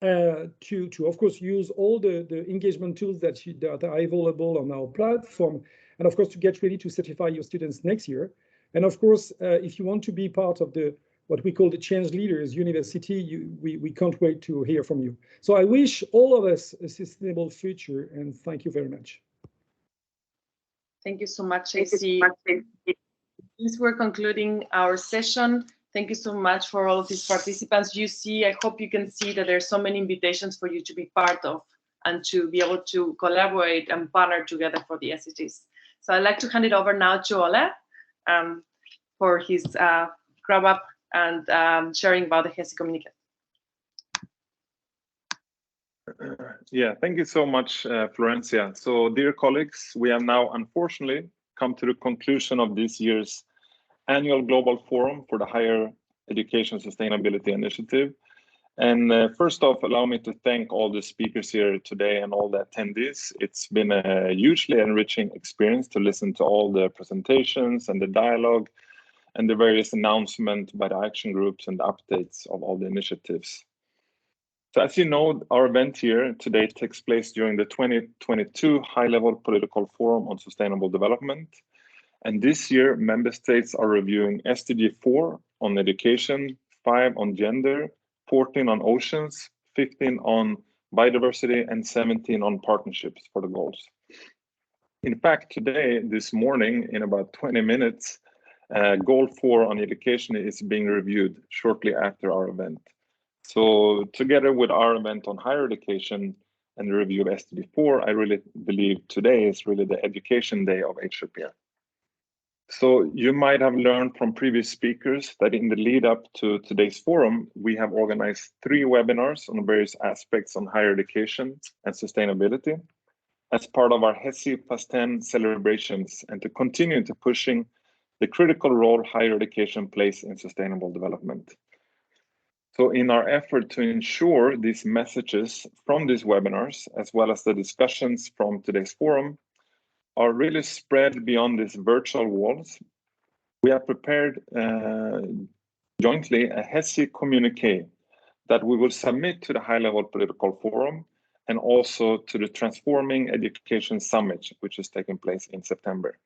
to, of course, use all the engagement tools that are available on our platform, and of course, to get ready to certify your students next year. And of course, if you want to be part of what we call the Change Leaders University, we can't wait to hear from you. So I wish all of us a sustainable future, and thank you very much. Thank you so much, JC. Since we're concluding our session, thank you so much for all of these participants. I hope you can see that there's so many invitations for you to be part of and to be able to collaborate and partner together for the SDGs. So I'd like to hand it over now to Ole for his wrap up and sharing about the HESI communique. Yeah, thank you so much, Florencia. So, dear colleagues, we have now unfortunately come to the conclusion of this year's annual Global Forum for the Higher Education Sustainability Initiative. And first off, allow me to thank all the speakers here today and all the attendees. It's been a hugely enriching experience to listen to all the presentations and the dialogue and the various announcements by the action groups and the updates of all the initiatives. So as you know, our event here today takes place during the 2022 High-Level Political Forum on Sustainable Development. And this year, member states are reviewing SDG 4 on education, 5 on gender, 14 on oceans, 15 on biodiversity, and 17 on partnerships for the goals. In fact, today, this morning, in about 20 minutes, Goal 4 on education is being reviewed shortly after our event. So together with our event on higher education and the review of SDG 4, I really believe today is really the education day of HEPR. So you might have learned from previous speakers that in the lead up to today's forum, we have organized 3 webinars on various aspects on higher education and sustainability as part of our HESI+10 celebrations and to continue to pushing the critical role higher education plays in sustainable development. So in our effort to ensure these messages from these webinars, as well as the discussions from today's forum, are really spread beyond these virtual walls, we have prepared jointly a HESI communique that we will submit to the high-level political forum and also to the Transforming Education Summit, which is taking place in September.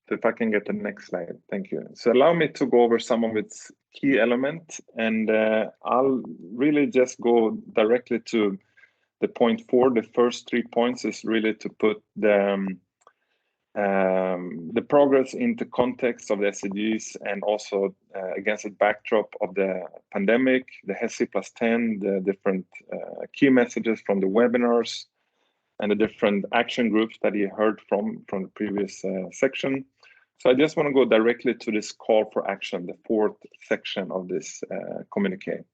So if I can get the next slide, thank you. So allow me to go over some of its key elements, and I'll really just go directly to the point 4. The first 3 points is really to put the progress into context of the SDGs and also against the backdrop of the pandemic, the HESI+10, the different key messages from the webinars and the different action groups that you heard from the previous section. So I just want to go directly to this call for action, the 4th section of this communique.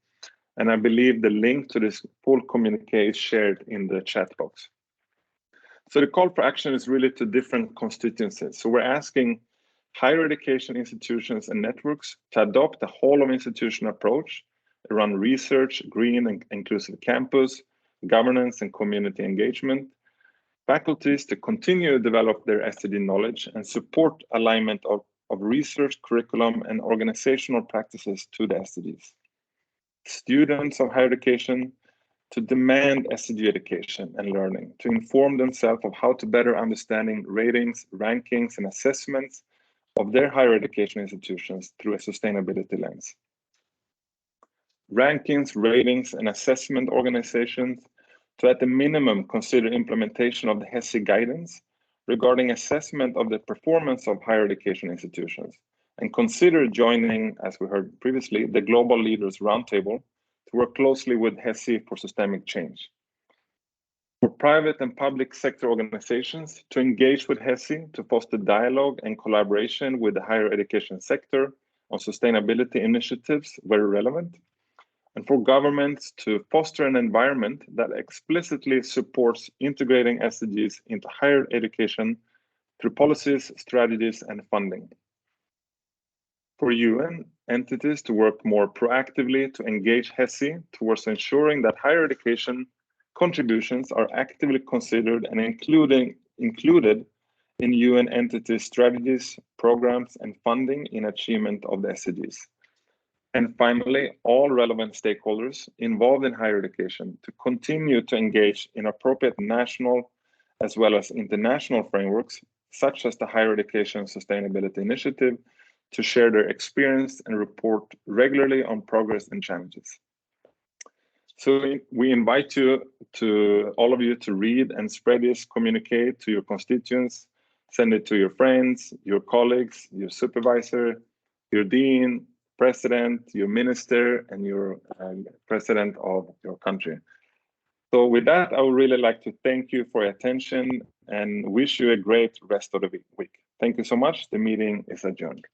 And I believe the link to this full communique is shared in the chat box. So the call for action is really to different constituencies. So we're asking higher education institutions and networks to adopt a whole of institution approach around research, green and inclusive campus, governance and community engagement, faculties to continue to develop their SDG knowledge and support alignment of research, curriculum, and organizational practices to the SDGs. Students of higher education to demand SDG education and learning, to inform themselves of how to better understanding ratings, rankings, and assessments of their higher education institutions through a sustainability lens. Rankings, ratings, and assessment organizations to at the minimum consider implementation of the HESI guidance regarding assessment of the performance of higher education institutions and consider joining, as we heard previously, the Global Leaders Roundtable to work closely with HESI for systemic change. For private and public sector organizations to engage with HESI to foster dialogue and collaboration with the higher education sector on sustainability initiatives where relevant. And for governments to foster an environment that explicitly supports integrating SDGs into higher education through policies, strategies, and funding. For UN entities to work more proactively to engage HESI towards ensuring that higher education contributions are actively considered and included in UN entity strategies, programs, and funding in achievement of the SDGs. And finally, all relevant stakeholders involved in higher education to continue to engage in appropriate national as well as international frameworks, such as the Higher Education Sustainability Initiative, to share their experience and report regularly on progress and challenges. So we invite all of you to read and spread this communique to your constituents, send it to your friends, your colleagues, your supervisor, your dean, president, your minister, and your president of your country. So with that, I would really like to thank you for your attention and wish you a great rest of the week. Thank you so much. The meeting is adjourned.